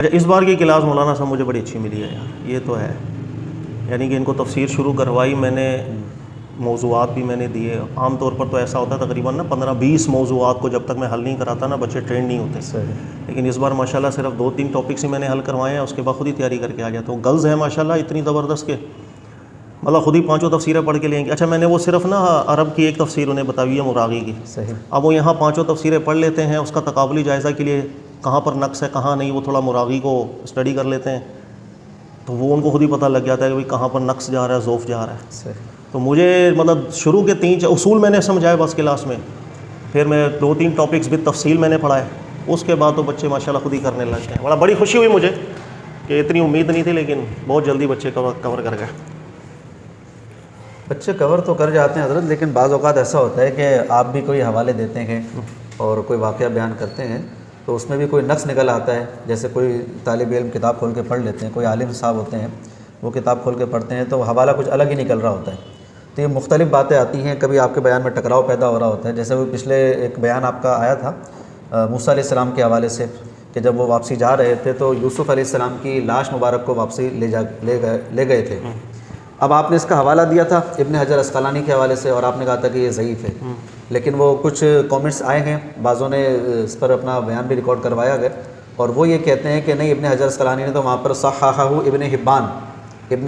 اچھا، اس بار کی کلاس مولانا صاحب مجھے بڑی اچھی ملی ہے یار، یہ تو ہے، یعنی کہ ان کو تفسیر شروع کروائی میں نے، موضوعات بھی میں نے دیے. عام طور پر تو ایسا ہوتا ہے تقریباً نا 15-20 موضوعات کو جب تک میں حل نہیں کراتا نا بچے ٹرین نہیں ہوتے. لیکن اس بار ماشاءاللہ صرف 2-3 ٹاپکس ہی میں نے حل کروائے ہیں، اس کے بعد خود ہی تیاری کر کے آ جاتا ہوں. گرلز ہیں ماشاءاللہ اتنی زبردست کہ مطلب خود ہی 5 تفسیریں پڑھ کے لیں گے. اچھا میں نے وہ صرف نا عرب کی ایک تفسیر انہیں بتائی ہے مراغی کی. اب وہ یہاں 5 تفسیریں پڑھ لیتے ہیں، اس کا تقابلی جائزہ کے لیے کہاں پر نقص ہے کہاں نہیں وہ تھوڑا مراغی کو اسٹڈی کر لیتے ہیں، تو وہ ان کو خود ہی پتہ لگ جاتا ہے کہ بھئی کہاں پر نقص جا رہا ہے، ذوف جا رہا ہے. تو مجھے مطلب شروع کے 3 اصول میں نے سمجھائے بس کلاس میں، پھر میں 2-3 ٹاپکس بھی تفصیل میں نے پڑھائے، اس کے بعد تو بچے ماشاءاللہ خود ہی کرنے لگ گئے. بڑی خوشی ہوئی مجھے کہ اتنی امید نہیں تھی، لیکن بہت جلدی بچے کور کر گئے. بچے کور تو کر جاتے ہیں حضرت، لیکن بعض اوقات ایسا ہوتا ہے کہ آپ بھی کوئی حوالے دیتے ہیں اور کوئی واقعہ بیان کرتے ہیں تو اس میں بھی کوئی نقص نکل آتا ہے. جیسے کوئی طالب علم کتاب کھول کے پڑھ لیتے ہیں، کوئی عالم صاحب ہوتے ہیں وہ کتاب کھول کے پڑھتے ہیں تو حوالہ کچھ الگ ہی نکل رہا ہوتا ہے. تو یہ مختلف باتیں آتی ہیں، کبھی آپ کے بیان میں ٹکراؤ پیدا ہو رہا ہوتا ہے. جیسے وہ پچھلے ایک بیان آپ کا آیا تھا موسیٰ علیہ السلام کے حوالے سے کہ جب وہ واپسی جا رہے تھے تو یوسف علیہ السلام کی لاش مبارک کو واپسی لے گئے تھے. اب آپ نے اس کا حوالہ دیا تھا ابن حجر عسقلانی کے حوالے سے اور آپ نے کہا تھا کہ یہ ضعیف ہے، لیکن وہ کچھ کومنٹس آئے ہیں، بعضوں نے اس پر اپنا بیان بھی ریکارڈ کروایا گیا اور وہ یہ کہتے ہیں کہ نہیں، ابن حجر عسقلانی نے تو وہاں پر صححہ ابن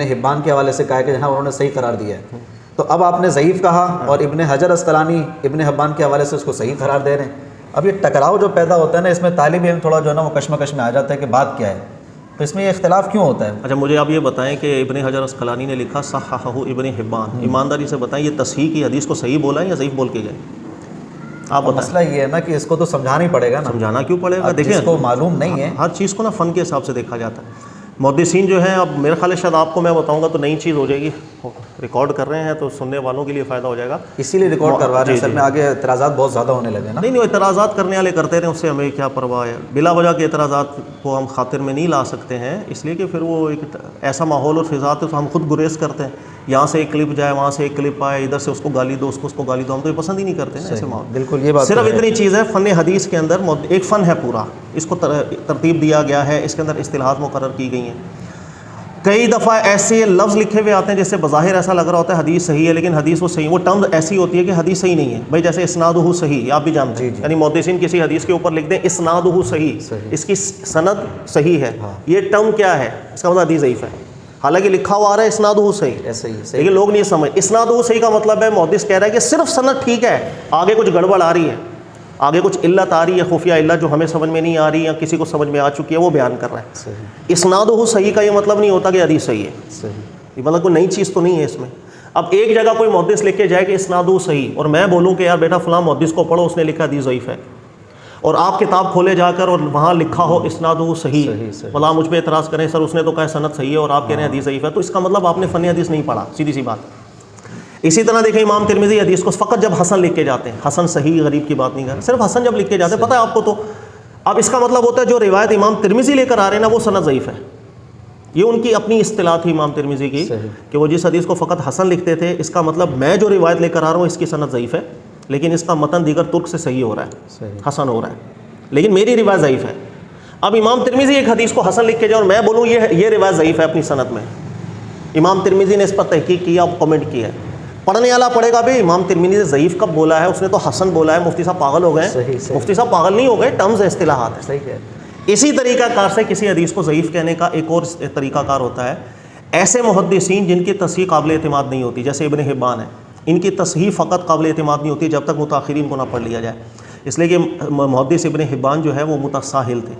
حبان کے حوالے سے کہا کہ جہاں انہوں نے صحیح قرار دیا ہے. تو اب آپ نے ضعیف کہا اور ابن حجر عسقلانی ابن حبان کے حوالے سے اس کو صحیح قرار دے رہے ہیں. اب یہ ٹکراؤ جو پیدا ہوتا ہے نا، اس میں طالب علم تھوڑا جو ہے نا وہ کشمکش میں آ جاتا ہے کہ بات کیا ہے، تو اس میں یہ اختلاف کیوں ہوتا ہے؟ اچھا مجھے آپ یہ بتائیں کہ ابن حجر عسقلانی نے لکھا صححہ ابن حبان، ایمانداری سے بتائیں یہ تصحیح کی حدیث کو صحیح بولا ہے یا ضعیف بول کے گئے؟ آپ بتائیں. مسئلہ یہ ہے نا کہ اس کو تو سمجھانا ہی پڑے گا نا. سمجھانا کیوں پڑے گا؟ دیکھیں اس کو معلوم نہیں ہے، ہر چیز کو نا فن کے حساب سے دیکھا جاتا ہے. محدثین جو ہیں، اب میرے خیال ہے شاید آپ کو میں بتاؤں گا تو نئی چیز ہو جائے گی، ریکارڈ کر رہے ہیں تو سننے والوں کے لیے فائدہ ہو جائے گا، اسی لیے ریکارڈ کروا رہے ہیں. سر میں آگے اعتراضات بہت زیادہ ہونے لگے نا. نہیں اعتراضات کرنے والے کرتے رہے، اس سے ہمیں کیا پرواہ ہے. بلا وجہ کے اعتراضات کو ہم خاطر میں نہیں لا سکتے ہیں، اس لیے کہ پھر وہ ایک ایسا ماحول اور فضا تو ہم خود گریز کرتے ہیں. یہاں سے ایک کلپ جائے، وہاں سے ایک کلپ آئے، ادھر سے اس کو گالی دو، اس کو گالی دو، ہم تو یہ پسند ہی نہیں کرتے نا ایسے ماحول. بالکل یہ بات صرف اتنی چیز ہے، فن حدیث کے اندر ایک فن ہے پورا، اس کو ترتیب دیا گیا ہے، اس کے اندر اصطلاحات مقرر کی گئی ہیں. کئی دفعہ ایسے لفظ لکھے ہوئے آتے ہیں جس سے بظاہر ایسا لگ رہا ہوتا ہے حدیث صحیح ہے، لیکن حدیث وہ صحیح، وہ ٹرم ایسی ہوتی ہے کہ حدیث صحیح نہیں ہے. بھائی جیسے اسنادہ صحیح، آپ بھی جانتے ہیں، یعنی محدثین کسی حدیث کے اوپر لکھ دیں اسنادہ صحیح، اس کی سند صحیح ہے، یہ ٹرم کیا ہے؟ اس کا مطلب حدیث ضعیف ہے. حالانکہ لکھا ہوا آ رہا ہے اسنادہ صحیح، لیکن لوگ نہیں سمجھ. اسنادہ صحیح کا مطلب ہے محدث کہہ رہا ہے کہ صرف سند ٹھیک ہے، آگے کچھ گڑبڑ آ رہی ہے، آگے کچھ علت آ رہی ہے، خفیہ علت جو ہمیں سمجھ میں نہیں آ رہی یا کسی کو سمجھ میں آ چکی ہے، وہ بیان کر رہا ہے. اسنادہ صحیح کا یہ مطلب نہیں ہوتا کہ حدیث صحیح ہے، یہ مطلب کوئی نئی چیز تو نہیں ہے اس میں. اب ایک جگہ کوئی محدث لکھ کے جائے کہ اسنادہ صحیح اور میں بولوں کہ یار بیٹا فلاں محدث کو پڑھو، اس نے لکھا حدیث ضعیف ہے، اور آپ کتاب کھولے جا کر اور وہاں لکھا ہو اسنادہ صحیح، فلاں مجھ پہ اعتراض کریں سر اس نے تو کہا سند صحیح ہے اور آپ کہہ رہے ہیں حدیث ضعیف ہے، تو اس کا مطلب آپ نے فن حدیث نہیں پڑھا، سیدھی سی بات. اسی طرح دیکھیں امام ترمذی حدیث کو فقط جب حسن لکھ کے جاتے ہیں، حسن صحیح غریب کی بات نہیں کر رہے، صرف حسن جب لکھ کے جاتے ہیں، پتہ ہے آپ کو. تو اب اس کا مطلب ہوتا ہے جو روایت امام ترمذی لے کر آ رہے ہیں نا وہ سند ضعیف ہے. یہ ان کی اپنی اصطلاح تھی امام ترمذی کی کہ وہ جس حدیث کو فقط حسن لکھتے تھے، اس کا مطلب میں جو روایت لے کر آ رہا ہوں اس کی سند ضعیف ہے، لیکن اس کا متن دیگر ترک سے صحیح ہو رہا ہے، حسن ہو رہا ہے، لیکن میری روایت ضعیف ہے. اب امام ترمذی ایک حدیث کو حسن لکھ کے جائے اور میں بولوں یہ روایت ضعیف ہے اپنی سند میں، امام ترمذی نے اس پر تحقیق کیا، کامنٹ کیا ہے، پڑھنے والا پڑھے گا بھائی امام ترمذی نے ضعیف کب بولا ہے، اس نے تو حسن بولا ہے، مفتی صاحب پاگل ہو گئے ہیں. مفتی صاحب پاگل نہیں ہو گئے، ٹرمز ہے، اصطلاحات ہیں. صحیح ہے. اسی طریقہ کار سے کسی حدیث کو ضعیف کہنے کا ایک اور طریقہ کار ہوتا ہے. ایسے محدثین جن کی تصحیح قابل اعتماد نہیں ہوتی، جیسے ابن حبان ہے، ان کی تصحیح فقط قابل اعتماد نہیں ہوتی جب تک متاخرین کو نہ پڑھ لیا جائے. اس لیے کہ محدث ابن حبان جو ہے وہ متساہل تھے،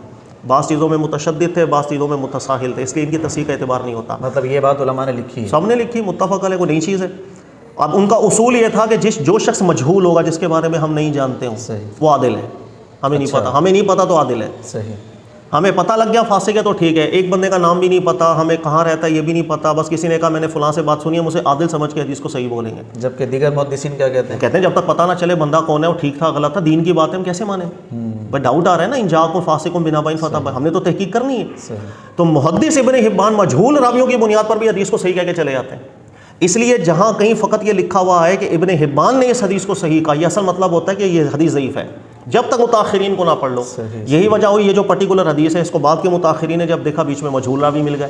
بعض چیزوں میں متشدد تھے، بعض چیزوں میں متساہل تھے، اس لیے ان کی تصحیح کا اعتبار نہیں ہوتا. مطلب یہ بات علماء نے لکھی ہے، سب نے لکھی، متفق علیہ، کوئی نئی چیز ہے. اب ان کا اصول یہ تھا کہ جو شخص مجہول ہوگا، جس کے بارے میں ہم نہیں جانتے ہوں، وہ عادل ہے. ہمیں نہیں پتہ، ہمیں نہیں پتہ تو عادل ہے. صحیح. ہمیں پتہ لگ گیا فاسق ہے تو ٹھیک ہے. ایک بندے کا نام بھی نہیں پتہ، ہمیں کہاں رہتا ہے یہ بھی نہیں پتہ، بس کسی نے کہا میں نے فلاں سے بات سنی ہے، مجھے عادل سمجھ کے حدیث کو صحیح بولیں گے. جبکہ دیگر محدثین کیا کہتے ہیں؟ کہتے ہیں جب تک پتہ نہ چلے بندہ کون ہے، وہ ٹھیک تھا غلط تھا، دین کی بات ہے ہم کیسے مانیں؟ بس ڈاؤٹ آ رہا ہے نا، ان جاءکم فاسق بنبأ فتبینوا، ہم نے تو تحقیق کرنی ہے. تو محدث ابن حبان مجہول راویوں کی بنیاد پر بھی حدیث کو صحیح کہہ کے چلے جاتے ہیں. اس لیے جہاں کہیں فقط یہ لکھا ہوا ہے کہ ابن حبان نے اس حدیث کو صحیح کہا، یہ اصل مطلب ہوتا ہے کہ یہ حدیث ضعیف ہے. جب تک متاخرین کو نہ پڑھ لو. یہی وجہ ہوئی یہ جو پرٹیکولر حدیث ہے اس کو بعد کے متاخرین نے جب دیکھا بیچ میں مجہول راوی مل گئے,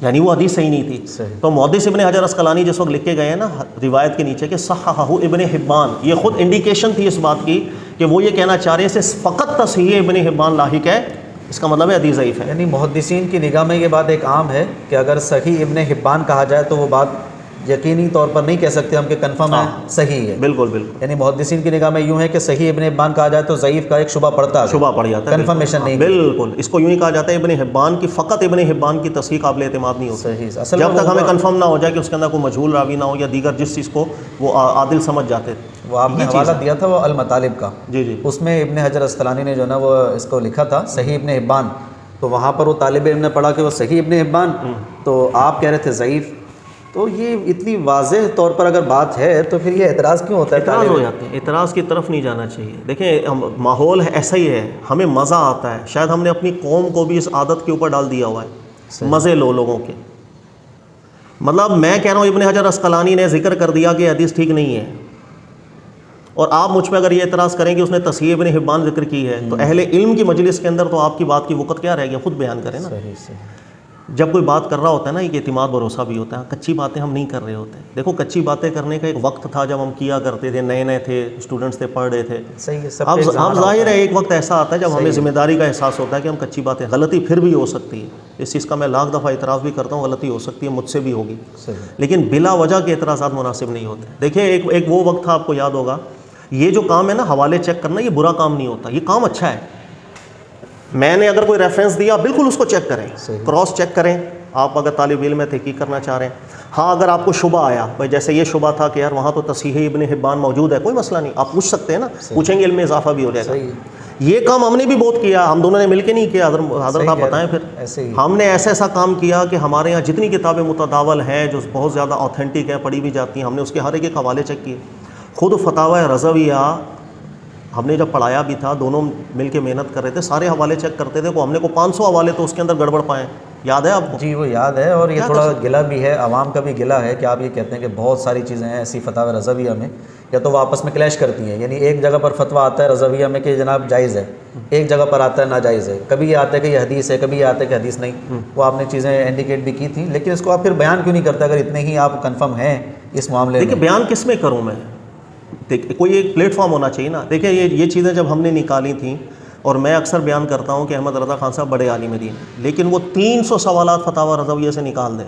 یعنی وہ حدیث صحیح نہیں تھی. تو محدث ابن حجر عسقلانی جس وقت لکھ کے گئے ہیں نا روایت کے نیچے کہ صححہ ابن حبان, یہ خود انڈیکیشن تھی اس بات کی کہ وہ یہ کہنا چاہ رہے ہیں اس فقط تصحیح ابن حبان لاحق ہے, اس کا مطلب ہے حدیث ضعیف ہے. یعنی محدثین کی نگاہ میں یہ بات ایک عام ہے کہ اگر صحیح ابن حبان کہا جائے تو وہ بات یقینی طور پر نہیں کہہ سکتے ہم کہ کنفرم ہے صحیح ہے. بالکل بالکل. یعنی محدثین کی نگاہ میں یوں ہے کہ صحیح ابن حبان کہا جائے تو ضعیف کا ایک شبہ پڑتا ہے, شبہ پڑ جاتا ہے, کنفرمیشن نہیں. بالکل. اس کو یوں ہی کہا جاتا ہے ابن حبان کی, فقط ابن حبان کی تصحیح قابل اعتماد نہیں ہوتی صحیح اصل جب تک ہمیں کنفرم نہ ہو جائے کہ اس کے اندر کوئی مجہول راوی نہ ہو یا دیگر جس چیز کو وہ عادل سمجھ جاتے تھے. وہ آپ نے حوالہ دیا تھا وہ المطالب کا, جی جی, اس میں ابن حجر عسقلانی نے جو نا وہ اس کو لکھا تھا صحیح ابن حبان, تو وہاں پر وہ طالب علم نے پڑھا کہ وہ صحیح ابن حبان, تو آپ کہہ رہے تھے ضعیف. تو یہ اتنی واضح طور پر اگر بات ہے تو پھر یہ اعتراض کیوں ہوتا ہے؟ اعتراض ہو جاتے ہیں, اعتراض کی طرف نہیں جانا چاہیے. دیکھیں ماحول ایسا ہی ہے, ہمیں مزہ آتا ہے, شاید ہم نے اپنی قوم کو بھی اس عادت کے اوپر ڈال دیا ہوا ہے, مزے لو لوگوں کے. مطلب میں کہہ رہا ہوں ابن حجر عسقلانی نے ذکر کر دیا کہ حدیث ٹھیک نہیں ہے, اور آپ مجھ پہ اگر یہ اعتراض کریں کہ اس نے تصحیح ابن حبان ذکر کی ہے, تو اہل علم کی مجلس کے اندر تو آپ کی بات کی وقت کیا رہ گیا, خود بیان کریں نا. جب کوئی بات کر رہا ہوتا ہے نا, ایک اعتماد بھروسہ بھی ہوتا ہے. کچی باتیں ہم نہیں کر رہے ہوتے. دیکھو کچی باتیں کرنے کا ایک وقت تھا جب ہم کیا کرتے تھے, نئے نئے تھے, اسٹوڈنٹس تھے, پڑھ رہے تھے. اب ظاہر ہے ایک وقت ایسا آتا ہے جب ہمیں ذمہ داری کا احساس ہوتا ہے کہ ہم کچی باتیں, غلطی پھر بھی ہو سکتی ہے, اس چیز کا میں لاکھ دفعہ اعتراف بھی کرتا ہوں, غلطی ہو سکتی ہے, مجھ سے بھی ہوگی, لیکن بلا وجہ کے اعتراضات مناسب نہیں ہوتے. دیکھیں ایک وہ وقت تھا, آپ کو یاد ہوگا, یہ جو کام ہے نا حوالے چیک کرنا, یہ برا کام نہیں ہوتا, یہ کام اچھا ہے. میں نے اگر کوئی ریفرنس دیا بالکل اس کو چیک کریں, کراس چیک کریں. آپ اگر طالب علم میں تحقیق کرنا چاہ رہے ہیں, ہاں اگر آپ کو شبہ آیا, بھائی جیسے یہ شبہ تھا کہ یار وہاں تو تصحیح ابن حبان موجود ہے, کوئی مسئلہ نہیں, آپ پوچھ سکتے ہیں نا, پوچھیں گے علم میں اضافہ بھی ہو جائے گا. یہ کام ہم نے بھی بہت کیا, ہم دونوں نے مل کے نہیں کیا. حضرت آپ بتائیں پھر, ہم نے ایسا کام کیا کہ ہمارے یہاں جتنی کتابیں متداول ہیں جو بہت زیادہ آتھینٹک ہیں, پڑھی بھی جاتی ہیں, ہم نے اس کے ہر ایک حوالے چیک کیے. خود فتاوی رضویہ ہم نے جب پڑھایا بھی تھا, دونوں مل کے محنت کر رہے تھے, سارے حوالے چیک کرتے تھے. ہم نے کو 500 حوالے تو اس کے اندر گڑبڑ پائے, یاد ہے آپ کو؟ جی وہ یاد ہے, اور یہ تھوڑا گلا بھی ہے, عوام کا بھی گلا ہے کہ آپ یہ کہتے ہیں کہ بہت ساری چیزیں ہیں ایسی فتاوی رضویہ میں, یا تو وہ آپس میں کلیش کرتی ہیں. یعنی ایک جگہ پر فتویٰ آتا ہے رضویہ میں کہ جناب جائز ہے, ایک جگہ پر آتا ہے ناجائز ہے. کبھی یہ آتا ہے کہ یہ حدیث ہے, کبھی یہ آتا ہے کہ حدیث نہیں. وہ آپ نے چیزیں انڈیکیٹ بھی کی تھیں, لیکن اس کو آپ پھر بیان کیوں نہیں کرتے اگر اتنے ہی آپ کنفرم ہیں اس معاملے میں؟ دیکھیے بیان کس میں کروں میں, کوئی ایک پلیٹ فارم ہونا چاہیے نا. دیکھیں یہ چیزیں جب ہم نے نکالی تھیں, اور میں اکثر بیان کرتا ہوں کہ احمد رضا خان صاحب بڑے عالم دین, لیکن وہ 300 سوالات فتاوی رضویہ سے نکال دیں.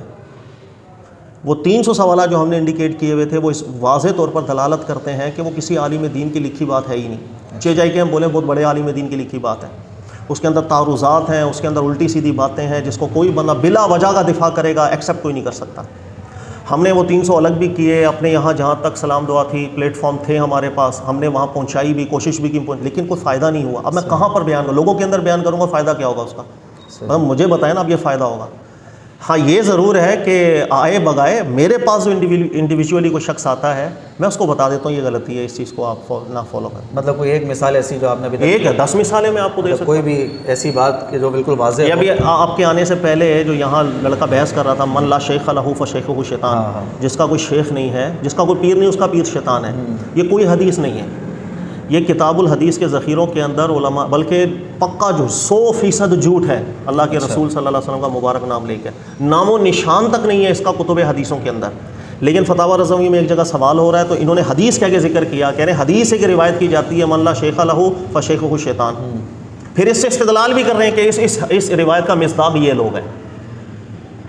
وہ 300 سوالات جو ہم نے انڈیکیٹ کیے ہوئے تھے وہ اس واضح طور پر دلالت کرتے ہیں کہ وہ کسی عالم دین کی لکھی بات ہے ہی نہیں. چہ جائے کہ ہم بولیں بہت بڑے عالم دین کی لکھی بات ہے, اس کے اندر تعارضات ہیں, اس کے اندر الٹی سیدھی باتیں ہیں جس کو کوئی بندہ بلا وجہ کا دفاع کرے گا, ایکسیپٹ کوئی نہیں کر سکتا. ہم نے وہ 300 الگ بھی کیے, اپنے یہاں جہاں تک سلام دعا تھی پلیٹ فارم تھے ہمارے پاس, ہم نے وہاں پہنچائی بھی, کوشش بھی کی, لیکن کوئی فائدہ نہیں ہوا. اب میں کہاں پر بیان کروں, لوگوں کے اندر بیان کروں گا, فائدہ کیا ہوگا اس کا؟ مطلب مجھے بتائیں نا اب یہ فائدہ ہوگا. ہاں یہ ضرور ہے کہ آئے بگائے میرے پاس جو انڈیویجولی کوئی شخص آتا ہے, میں اس کو بتا دیتا ہوں یہ غلطی ہے, اس چیز کو آپ نہ فالو کریں. مطلب کوئی ایک مثال ایسی جو آپ نے ایک ہے, 10 مثالیں میں آپ کو دے سکتا ہوں. کوئی بھی ایسی بات کہ جو بالکل واضح ہے. ابھی آپ کے آنے سے پہلے جو یہاں لڑکا بحث کر رہا تھا, من لا شیخ لہ فشیخہ شیطان, جس کا کوئی شیخ نہیں ہے, جس کا کوئی پیر نہیں, اس کا پیر شیطان ہے. یہ کوئی حدیث نہیں ہے, یہ کتاب الحدیث کے ذخیروں کے اندر علماء, بلکہ پکا جو 100% جھوٹ ہے اللہ کے رسول صلی اللہ علیہ وسلم کا مبارک نام لے کے, نام و نشان تک نہیں ہے اس کا کتب حدیثوں کے اندر. لیکن فتاوی رضوی میں ایک جگہ سوال ہو رہا ہے تو انہوں نے حدیث کہہ کے ذکر کیا, کہہ رہے ہیں حدیث سے کہ روایت کی جاتی ہے من لا شیخ لہ فشیخہ شیطان. پھر اس سے استدلال بھی کر رہے ہیں کہ اس روایت کا مصداق یہ لوگ ہیں.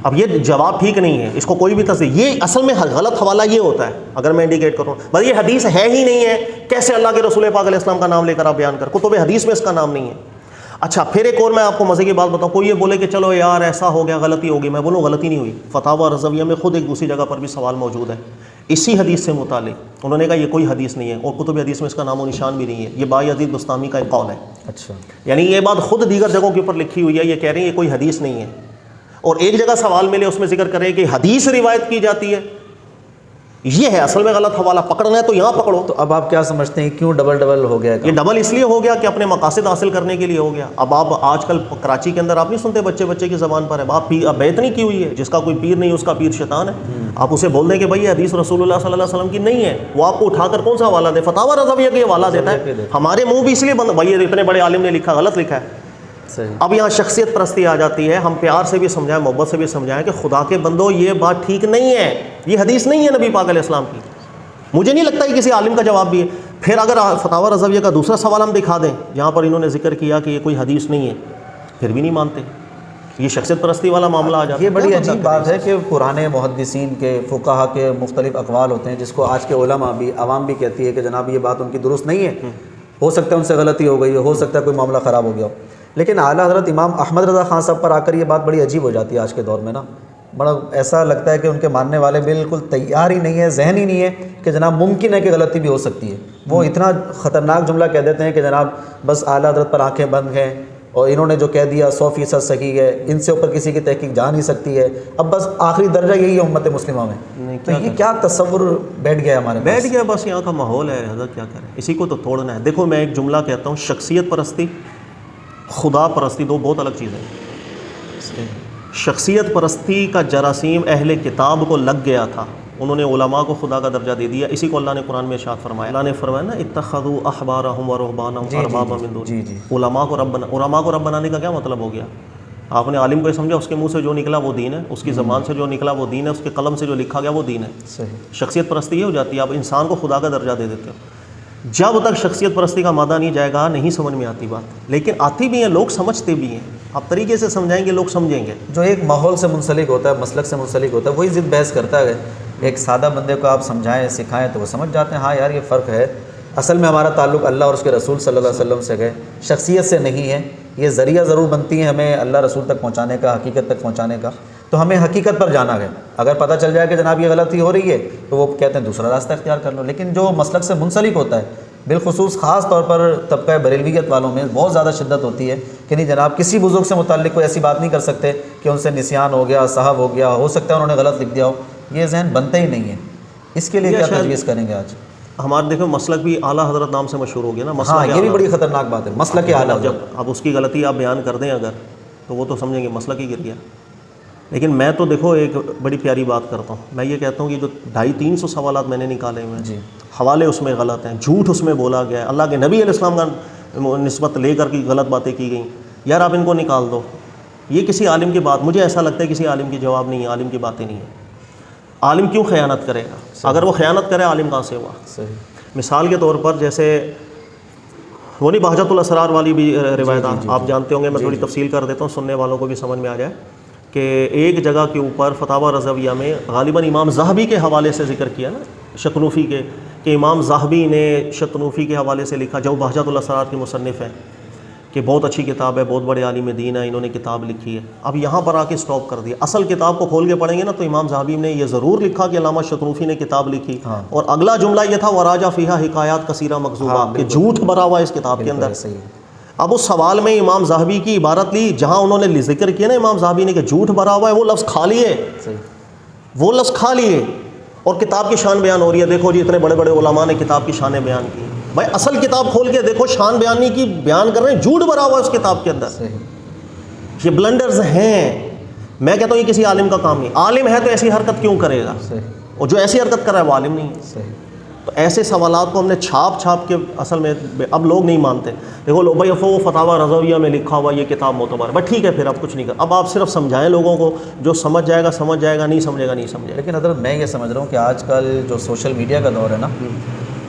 اب یہ جواب ٹھیک نہیں ہے, اس کو کوئی بھی تصدیق, یہ اصل میں غلط حوالہ یہ ہوتا ہے اگر میں انڈیکیٹ کروں بس یہ حدیث ہے ہی نہیں ہے, کیسے اللہ کے رسول پاک علیہ السلام کا نام لے کر آپ بیان کر, کتب حدیث میں اس کا نام نہیں ہے. اچھا پھر ایک اور میں آپ کو مزے کی بات بتاؤں, کوئی یہ بولے کہ چلو یار ایسا ہو گیا, غلطی ہوگی, میں بولوں غلطی نہیں ہوئی. فتاوی رضویہ میں خود ایک دوسری جگہ پر بھی سوال موجود ہے اسی حدیث سے متعلق, انہوں نے کہا یہ کوئی حدیث نہیں ہے, اور کتب حدیث میں اس کا نام و نشان بھی نہیں ہے. یہ بایزید بستامی کا ایک قول ہے. اچھا, یعنی یہ بات خود دیگر جگہوں کے اوپر لکھی ہوئی ہے, یہ کہہ رہے ہیں یہ کوئی حدیث نہیں ہے. اور ایک جگہ سوال ملے اس میں ذکر کریں کہ حدیث روایت کی جاتی ہے, یہ ہے اصل میں غلط حوالہ، پکڑنا ہے تو یہاں پکڑو. تو اب آپ کیا سمجھتے ہیں کیوں ڈبل ڈبل ہو گیا؟ یہ ڈبل اس لیے ہو گیا کہ اپنے مقاصد حاصل کرنے کے لیے ہو گیا. اب آپ آج کل کراچی کے اندر آپ نہیں سنتے بچے کی زبان پر ہے آپ بیعت نہیں کی ہوئی ہے، جس کا کوئی پیر نہیں اس کا پیر شیطان ہے. آپ اسے بول دیں کہ بھائی حدیث رسول اللہ صلی اللہ علیہ وسلم کی نہیں ہے، وہ آپ کو اٹھا کر کون سا حوالہ دے؟ فتاوی رضویہ کا حوالہ دیتا ہے. ہمارے منہ بھی اس لیے بند، بھائی اتنے بڑے عالم نے لکھا، غلط لکھا ہے. صحیح. اب یہاں شخصیت پرستی آ جاتی ہے. ہم پیار سے بھی سمجھائیں، محبت سے بھی سمجھائیں کہ خدا کے بندو یہ بات ٹھیک نہیں ہے، یہ حدیث نہیں ہے نبی پاک علیہ السلام کی. مجھے نہیں لگتا کہ کسی عالم کا جواب بھی ہے. پھر اگر فتاوی رضویہ کا دوسرا سوال ہم دکھا دیں جہاں پر انہوں نے ذکر کیا کہ یہ کوئی حدیث نہیں ہے، پھر بھی نہیں مانتے. یہ شخصیت پرستی والا معاملہ آ جاتا ہے. یہ بڑی عجیب بات ہے کہ پرانے محدثین کے، فقہا کے مختلف اقوال ہوتے ہیں جس کو آج کے علماء بھی، عوام بھی کہتی ہے کہ جناب یہ بات ان کی درست نہیں ہے، ہو سکتا ہے ان سے غلطی ہو گئی ہو سکتا ہے کوئی معاملہ خراب ہو گیا ہو. لیکن اعلیٰ حضرت امام احمد رضا خان صاحب پر آ کر یہ بات بڑی عجیب ہو جاتی ہے آج کے دور میں نا. بڑا ایسا لگتا ہے کہ ان کے ماننے والے بالکل تیار ہی نہیں ہے، ذہن ہی نہیں ہے کہ جناب ممکن ہے کہ غلطی بھی ہو سکتی ہے. وہ اتنا خطرناک جملہ کہہ دیتے ہیں کہ جناب بس اعلیٰ حضرت پر آنکھیں بند ہیں اور انہوں نے جو کہہ دیا 100% صحیح ہے، ان سے اوپر کسی کی تحقیق جا نہیں سکتی ہے. اب بس آخری درجہ یہی ہے امت مسلمہ میں. تو یہ کیا تصور بیٹھ گیا ہمارے بیٹھ گیا، بس یہاں کا ماحول ہے. حضرت کیا کریں، اسی کو تو توڑنا ہے. دیکھو میں ایک جملہ کہتا ہوں، شخصیت پرستی خدا پرستی دو بہت الگ چیزیں ہیں. شخصیت پرستی کا جراثیم اہل کتاب کو لگ گیا تھا، انہوں نے علماء کو خدا کا درجہ دے دیا. اسی کو اللہ نے قرآن میں ارشاد فرمایا. اللہ نے فرمایا نا اتخذوا احبارهم ورهبانهم اربابا من دون اللہ. علماء کو رب بنانے کا کیا مطلب ہو گیا؟ آپ نے عالم کو یہ سمجھا اس کے منہ سے جو نکلا وہ دین ہے، اس کی زبان سے جو نکلا وہ دین ہے، اس کے قلم سے جو لکھا گیا وہ دین ہے. شخصیت پرستی یہ ہو جاتی ہے، آپ انسان کو خدا کا درجہ دے دیتے ہو. جب تک شخصیت پرستی کا مادہ نہیں جائے گا نہیں سمجھ میں آتی بات. لیکن آتی بھی ہیں، لوگ سمجھتے بھی ہیں. آپ طریقے سے سمجھائیں گے لوگ سمجھیں گے. جو ایک ماحول سے منسلک ہوتا ہے، مسلک سے منسلک ہوتا ہے، وہی ضد بحث کرتا ہے. ایک سادہ بندے کو آپ سمجھائیں سکھائیں تو وہ سمجھ جاتے ہیں ہاں یار یہ فرق ہے. اصل میں ہمارا تعلق اللہ اور اس کے رسول صلی اللہ علیہ وسلم سے ہے، شخصیت سے نہیں ہے. یہ ذریعہ ضرور بنتی ہیں ہمیں اللہ رسول تک پہنچانے کا، حقیقت تک پہنچانے کا. تو ہمیں حقیقت پر جانا ہے. اگر پتہ چل جائے کہ جناب یہ غلطی ہو رہی ہے تو وہ کہتے ہیں دوسرا راستہ اختیار کر لو. لیکن جو مسلک سے منسلک ہوتا ہے، بالخصوص خاص طور پر طبقہ بریلویت والوں میں بہت زیادہ شدت ہوتی ہے کہ نہیں جناب کسی بزرگ سے متعلق کوئی ایسی بات نہیں کر سکتے کہ ان سے نسیان ہو گیا، صحب ہو گیا، ہو سکتا ہے انہوں نے غلط لکھ دیا ہو. یہ ذہن بنتے ہی نہیں ہے. اس کے لیے کیا تجویز کریں گے آج؟ ہمارے دیکھو مسلک بھی اعلیٰ حضرت نام سے مشہور ہو گیا نا. ہاں یہ بھی بڑی خطرناک بات ہے، مسلک کے اعلیٰ. جب اب اس کی غلطی آپ بیان کر دیں اگر تو وہ تو سمجھیں گے مسلک ہی گر گیا. لیکن میں تو دیکھو ایک بڑی پیاری بات کرتا ہوں. میں یہ کہتا ہوں کہ جو 250-300 سوالات میں نے نکالے ہوئے ہیں، حوالے اس میں غلط ہیں، جھوٹ اس میں بولا گیا ہے، اللہ کے نبی علیہ السلام کا نسبت لے کر کی غلط باتیں کی گئیں. یار آپ ان کو نکال دو. یہ کسی عالم کی بات، مجھے ایسا لگتا ہے کسی عالم کی جواب نہیں ہے، عالم کی باتیں نہیں ہیں. عالم کیوں خیانت کرے گا؟ اگر وہ خیانت کرے عالم کہاں سے ہوا؟ مثال کے طور پر جیسے وہ نہیں بہجت الاسرار والی بھی روایت آپ جانتے ہوں گے، میں تھوڑی تفصیل کر دیتا ہوں سننے والوں کو بھی سمجھ میں آ جائے. کہ ایک جگہ کے اوپر فتاوی رضویہ میں غالباً امام ذہبی کے حوالے سے ذکر کیا نا، شطنوفی کے، کہ امام ذہبی نے شطنوفی کے حوالے سے لکھا جو بہجت الاسرار کے مصنف ہیں کہ بہت اچھی کتاب ہے، بہت بڑے عالم دین ہے، انہوں نے کتاب لکھی ہے. اب یہاں پر آ کے سٹاپ کر دیا. اصل کتاب کو کھول کے پڑھیں گے نا تو امام ذہبی نے یہ ضرور لکھا کہ علامہ شطنوفی نے کتاب لکھی، اور اگلا جملہ یہ تھا وراجہ فیہا حکایات کثیرہ مکذوبہ، کہ جھوٹ بھرا ہوا اس کتاب کے اندر. اب اس سوال میں امام ذہبی کی عبارت لی جہاں انہوں نے ذکر کیا نا امام ذہبی نے کہ جھوٹ بھرا ہوا ہے، وہ لفظ کھا لیے، وہ لفظ کھا لیے، اور کتاب کی شان بیان ہو رہی ہے. دیکھو جی اتنے بڑے بڑے علماء نے کتاب کی شانیں بیان کی. بھائی اصل کتاب کھول کے دیکھو، شان بیانی کی بیان کر رہے ہیں، جھوٹ بھرا ہوا ہے اس کتاب کے اندر. یہ بلنڈرز ہیں. میں کہتا ہوں یہ کسی عالم کا کام نہیں. عالم ہے تو ایسی حرکت کیوں کرے گا؟ اور جو ایسی حرکت کر رہا ہے وہ عالم نہیں ہے. تو ایسے سوالات کو ہم نے چھاپ کے اصل میں اب لوگ نہیں مانتے. دیکھو لو بھائی وہ فتاوی رضویہ میں لکھا ہوا یہ کتاب معتبر ہے، بس ٹھیک ہے پھر اب کچھ نہیں کر. اب آپ صرف سمجھائیں لوگوں کو، جو سمجھ جائے گا سمجھ جائے گا، نہیں سمجھے گا نہیں سمجھے گا. لیکن حضرت میں یہ سمجھ رہا ہوں کہ آج کل جو سوشل میڈیا کا دور ہے نا،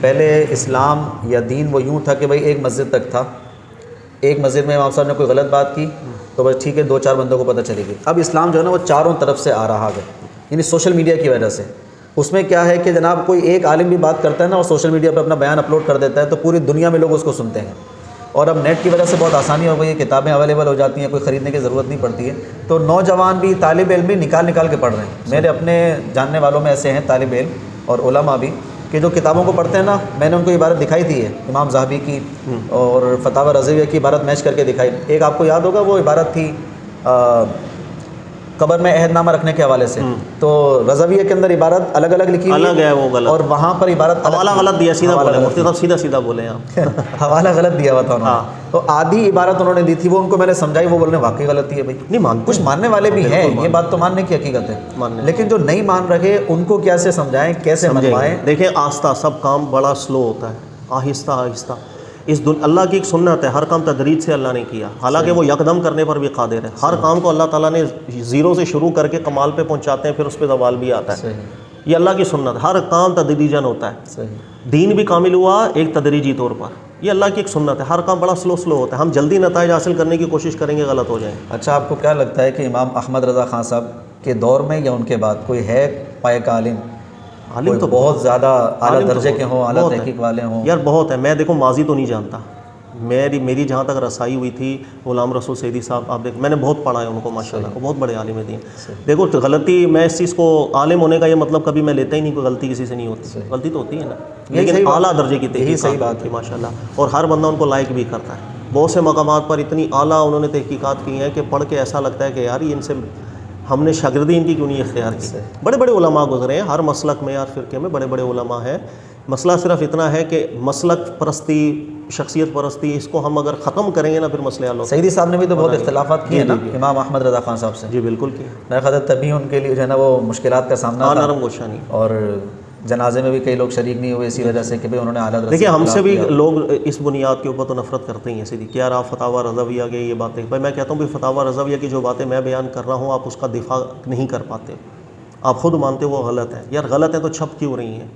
پہلے اسلام یا دین وہ یوں تھا کہ بھائی ایک مسجد تک تھا، ایک مسجد میں امام صاحب نے کوئی غلط بات کی تو بس ٹھیک ہے 2-4 بندوں کو پتہ چلے گی. اب اسلام جو ہے نا وہ چاروں طرف سے آ رہا ہے، یعنی سوشل میڈیا کی وجہ سے. اس میں کیا ہے کہ جناب کوئی ایک عالم بھی بات کرتا ہے نا اور سوشل میڈیا پہ اپنا بیان اپلوڈ کر دیتا ہے تو پوری دنیا میں لوگ اس کو سنتے ہیں. اور اب نیٹ کی وجہ سے بہت آسانی ہو گئی ہے، کتابیں اویلیبل ہو جاتی ہیں، کوئی خریدنے کی ضرورت نہیں پڑتی ہے. تو نوجوان بھی، طالب علم بھی نکال کے پڑھ رہے ہیں. میرے اپنے جاننے والوں میں ایسے ہیں طالب علم اور علماء بھی کہ جو کتابوں کو پڑھتے ہیں نا، میں نے ان کو عبارت دکھائی تھی ہے امام ذہبی کی اور فتاوی رضویہ کی عبارت میچ کر کے دکھائی. ایک آپ کو یاد ہوگا وہ عبارت تھی قبر میں عہد نامہ رکھنے کے حوالے سے، تو رضویہ کے اندر عبارت الگ الگ لکھی ہوئی الگ ہے وہ غلط، اور وہاں پر عبارت حوالہ غلط دیا، سیدھا بولے مفتی صاحب، سیدھا سیدھا بولے آپ حوالہ غلط دیا ہوا تھا انہوں نے، تو آدھی عبارت انہوں نے دی تھی، وہ ان کو میں نے سمجھائی، وہ بولنے واقعی غلطی ہے بھائی، نہیں مانتے، کچھ ماننے والے بھی ہیں، یہ بات تو ماننے کی حقیقت ہے، لیکن جو نہیں مان رہے ان کو کیسے سمجھائیں، کیسے منوائیں؟ دیکھیں آہستہ، سب کام بڑا سلو ہوتا ہے، آہستہ آہستہ، اللہ کی ایک سنت ہے، ہر کام تدریج سے اللہ نے کیا، حالانکہ وہ یکدم کرنے پر بھی قادر ہے، ہر کام کو اللہ تعالیٰ نے زیرو سے شروع کر کے کمال پہ پہنچاتے ہیں، پھر اس پہ زوال بھی آتا ہے، یہ اللہ کی سنت، ہر کام تدریجاً ہوتا ہے، دین بھی کامل ہوا ایک تدریجی طور پر، یہ اللہ کی ایک سنت ہے، ہر کام بڑا سلو ہوتا ہے، ہم جلدی نتائج حاصل کرنے کی کوشش کریں گے غلط ہو جائیں گے۔ اچھا، آپ کو کیا لگتا ہے کہ امام احمد رضا خان صاحب کے دور میں یا ان کے بعد کوئی ہے پائے کا عالم تو بہت زیادہ اعلیٰ درجے کے ہوں، اعلیٰ تحقیق والے ہوں؟ یار بہت ہے، میں دیکھو ماضی تو نہیں جانتا، میری جہاں تک رسائی ہوئی تھی غلام رسول سیدی صاحب، آپ دیکھ میں نے بہت پڑھا ہے ان کو ماشاءاللہ، وہ بہت بڑے عالم دین۔ دیکھو غلطی، میں اس چیز کو عالم ہونے کا یہ مطلب کبھی میں لیتا ہی نہیں، کوئی غلطی کسی سے نہیں ہوتی، غلطی تو ہوتی ہے نا، لیکن اعلیٰ درجے کی تحقیق، صحیح بات ہے ماشاءاللہ، اور ہر بندہ ان کو لائک بھی کرتا ہے، بہت سے مقامات پر اتنی اعلیٰ انہوں نے تحقیقات کی ہیں کہ پڑھ کے ایسا لگتا ہے کہ یار یہ ان سے ہم نے شاگردی ان کی کیوں نہیں اختیار کی۔ بڑے بڑے علماء گزرے ہیں، ہر مسلک میں اور فرقے میں بڑے بڑے علماء ہیں، مسئلہ صرف اتنا ہے کہ مسلک پرستی، شخصیت پرستی، اس کو ہم اگر ختم کریں گے نا پھر مسئلے حل ہو۔ سیدی صاحب نے بھی تو بہت اختلافات کیے ہیں نا امام احمد رضا خان صاحب سے؟ جی بالکل کیے، میرا خیال ہے تبھی ان کے لیے جو ہے نا وہ مشکلات کا سامنا تھا، نرم گوشہ نہیں، اور جنازے میں بھی کئی لوگ شریک نہیں ہوئے اسی وجہ سے کہ بھئی انہوں نے اعلیٰ درجے۔ دیکھیں ہم سے بھی لوگ اس بنیاد کے اوپر تو نفرت کرتے ہی ہیں سیدھی، کہ یار آپ فتاویٰ رضویہ کے یہ باتیں، بھائی میں کہتا ہوں کہ فتاویٰ رضویہ کی جو باتیں میں بیان کر رہا ہوں آپ اس کا دفاع نہیں کر پاتے، آپ خود مانتے وہ غلط ہے، یار غلط ہے تو چھپ کیوں رہی ہیں؟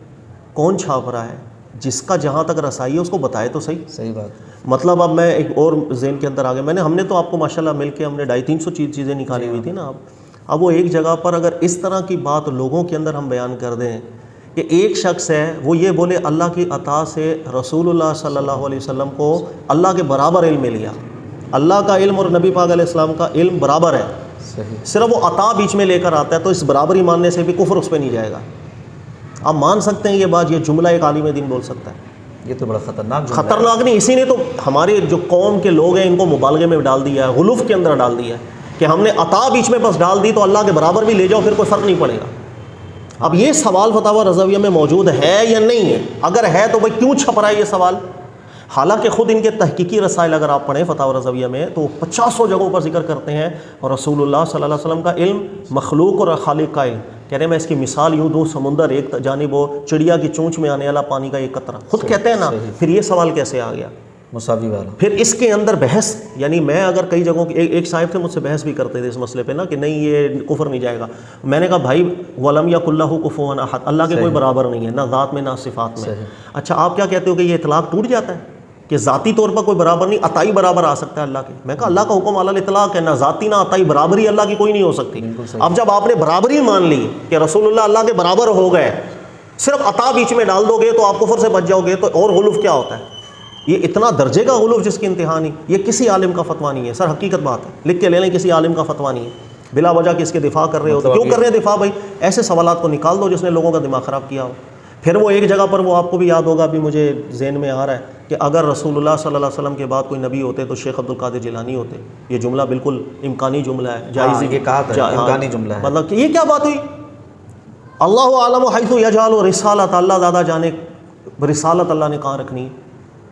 کون چھاپ رہا ہے؟ جس کا جہاں تک رسائی ہے اس کو بتائے تو صحیح۔ صحیح بات۔ مطلب اب میں ایک اور ذہن کے اندر آ گیا، ہم نے تو آپ کو ماشاءاللہ مل کے ہم نے 250-300 چیزیں نکالی ہوئی تھی نا، اب وہ ایک جگہ پر اگر اس طرح کی بات لوگوں کے اندر ہم بیان کر دیں کہ ایک شخص ہے وہ یہ بولے اللہ کی عطا سے رسول اللہ صلی اللہ علیہ وسلم کو اللہ کے برابر علم میں لیا، اللہ کا علم اور نبی پاک علیہ السلام کا علم برابر ہے، صرف وہ عطا بیچ میں لے کر آتا ہے، تو اس برابری ماننے سے بھی کفر اس پہ نہیں جائے گا۔ آپ مان سکتے ہیں یہ بات، یہ جملہ ایک عالم دین بول سکتا ہے؟ یہ تو بڑا خطرناک جملہ ہے۔ خطرناک نہیں، اسی نے تو ہمارے جو قوم کے لوگ ہیں ان کو مبالغے میں ڈال دیا ہے، غلوف کے اندر ڈال دیا ہے کہ ہم نے عطا بیچ میں بس ڈال دی تو اللہ کے برابر بھی لے جاؤ پھر کوئی فرق نہیں پڑے گا۔ اب یہ سوال فتاویٰ رضویہ میں موجود ہے یا نہیں ہے؟ اگر ہے تو بھائی کیوں چھپ رہا ہے یہ سوال؟ حالانکہ خود ان کے تحقیقی رسائل اگر آپ پڑھیں فتاویٰ رضویہ میں تو 50 جگہوں پر ذکر کرتے ہیں، اور رسول اللہ صلی اللہ علیہ وسلم کا علم مخلوق اور خالق کا علم، کہہ رہے ہیں میں اس کی مثال یوں دوں، سمندر ایک جانب ہو، چڑیا کی چونچ میں آنے والا پانی کا ایک قطرہ، خود کہتے ہیں نا، پھر یہ سوال کیسے آ گیا؟ مساوی والا۔ پھر اس کے اندر بحث، یعنی میں اگر کئی جگہوں کی ایک صاحب تھے مجھ سے بحث بھی کرتے تھے اس مسئلے پہ نا کہ نہیں یہ کفر نہیں جائے گا، میں نے کہا بھائی وَلَمْ يَكُنْ لَهُ كُفُوًا أَحَدٌ، اللہ کے کوئی برابر نہیں ہے، نہ ذات میں نہ صفات میں۔ اچھا آپ کیا کہتے ہو کہ یہ اطلاق ٹوٹ جاتا ہے کہ ذاتی طور پر کوئی برابر نہیں، عطائی برابر آ سکتا ہے اللہ کے؟ میں کہا اللہ کا حکم علی الاطلاق ہے، نہ ذاتی نہ عطائی، برابری اللہ کی کوئی نہیں ہو سکتی۔ اب جب آپ نے برابری مان لی کہ رسول اللہ کے برابر ہو گئے، صرف عطا بیچ میں ڈال دو گے تو آپ کفر سے بچ جاؤ گے، تو اور غلوف کیا ہوتا ہے؟ یہ اتنا درجے کا غلوف جس کی انتہا نہیں، یہ کسی عالم کا فتویٰ نہیں ہے سر، حقیقت بات ہے، لکھ کے لے لیں، کسی عالم کا فتویٰ نہیں ہے، بلا وجہ کس کے دفاع کر رہے ہو، کیوں کر رہے ہیں دفاع بھائی؟ ایسے سوالات کو نکال دو جس نے لوگوں کا دماغ خراب کیا ہو۔ پھر وہ ایک جگہ پر وہ آپ کو بھی یاد ہوگا، ابھی مجھے ذہن میں آ رہا ہے کہ اگر رسول اللہ صلی اللہ علیہ وسلم کے بعد کوئی نبی ہوتے تو شیخ عبد القادر جیلانی ہوتے۔ یہ جملہ بالکل امکانی جملہ ہے، جائز، یہ کہا تھا امکانی جملہ ہے، مطلب کہ یہ کیا بات ہوئی؟ اللہ اعلم حیث یجعل رسالۃ، اللہ زیادہ جانے رسالت اللہ نے کہاں رکھنی ہے،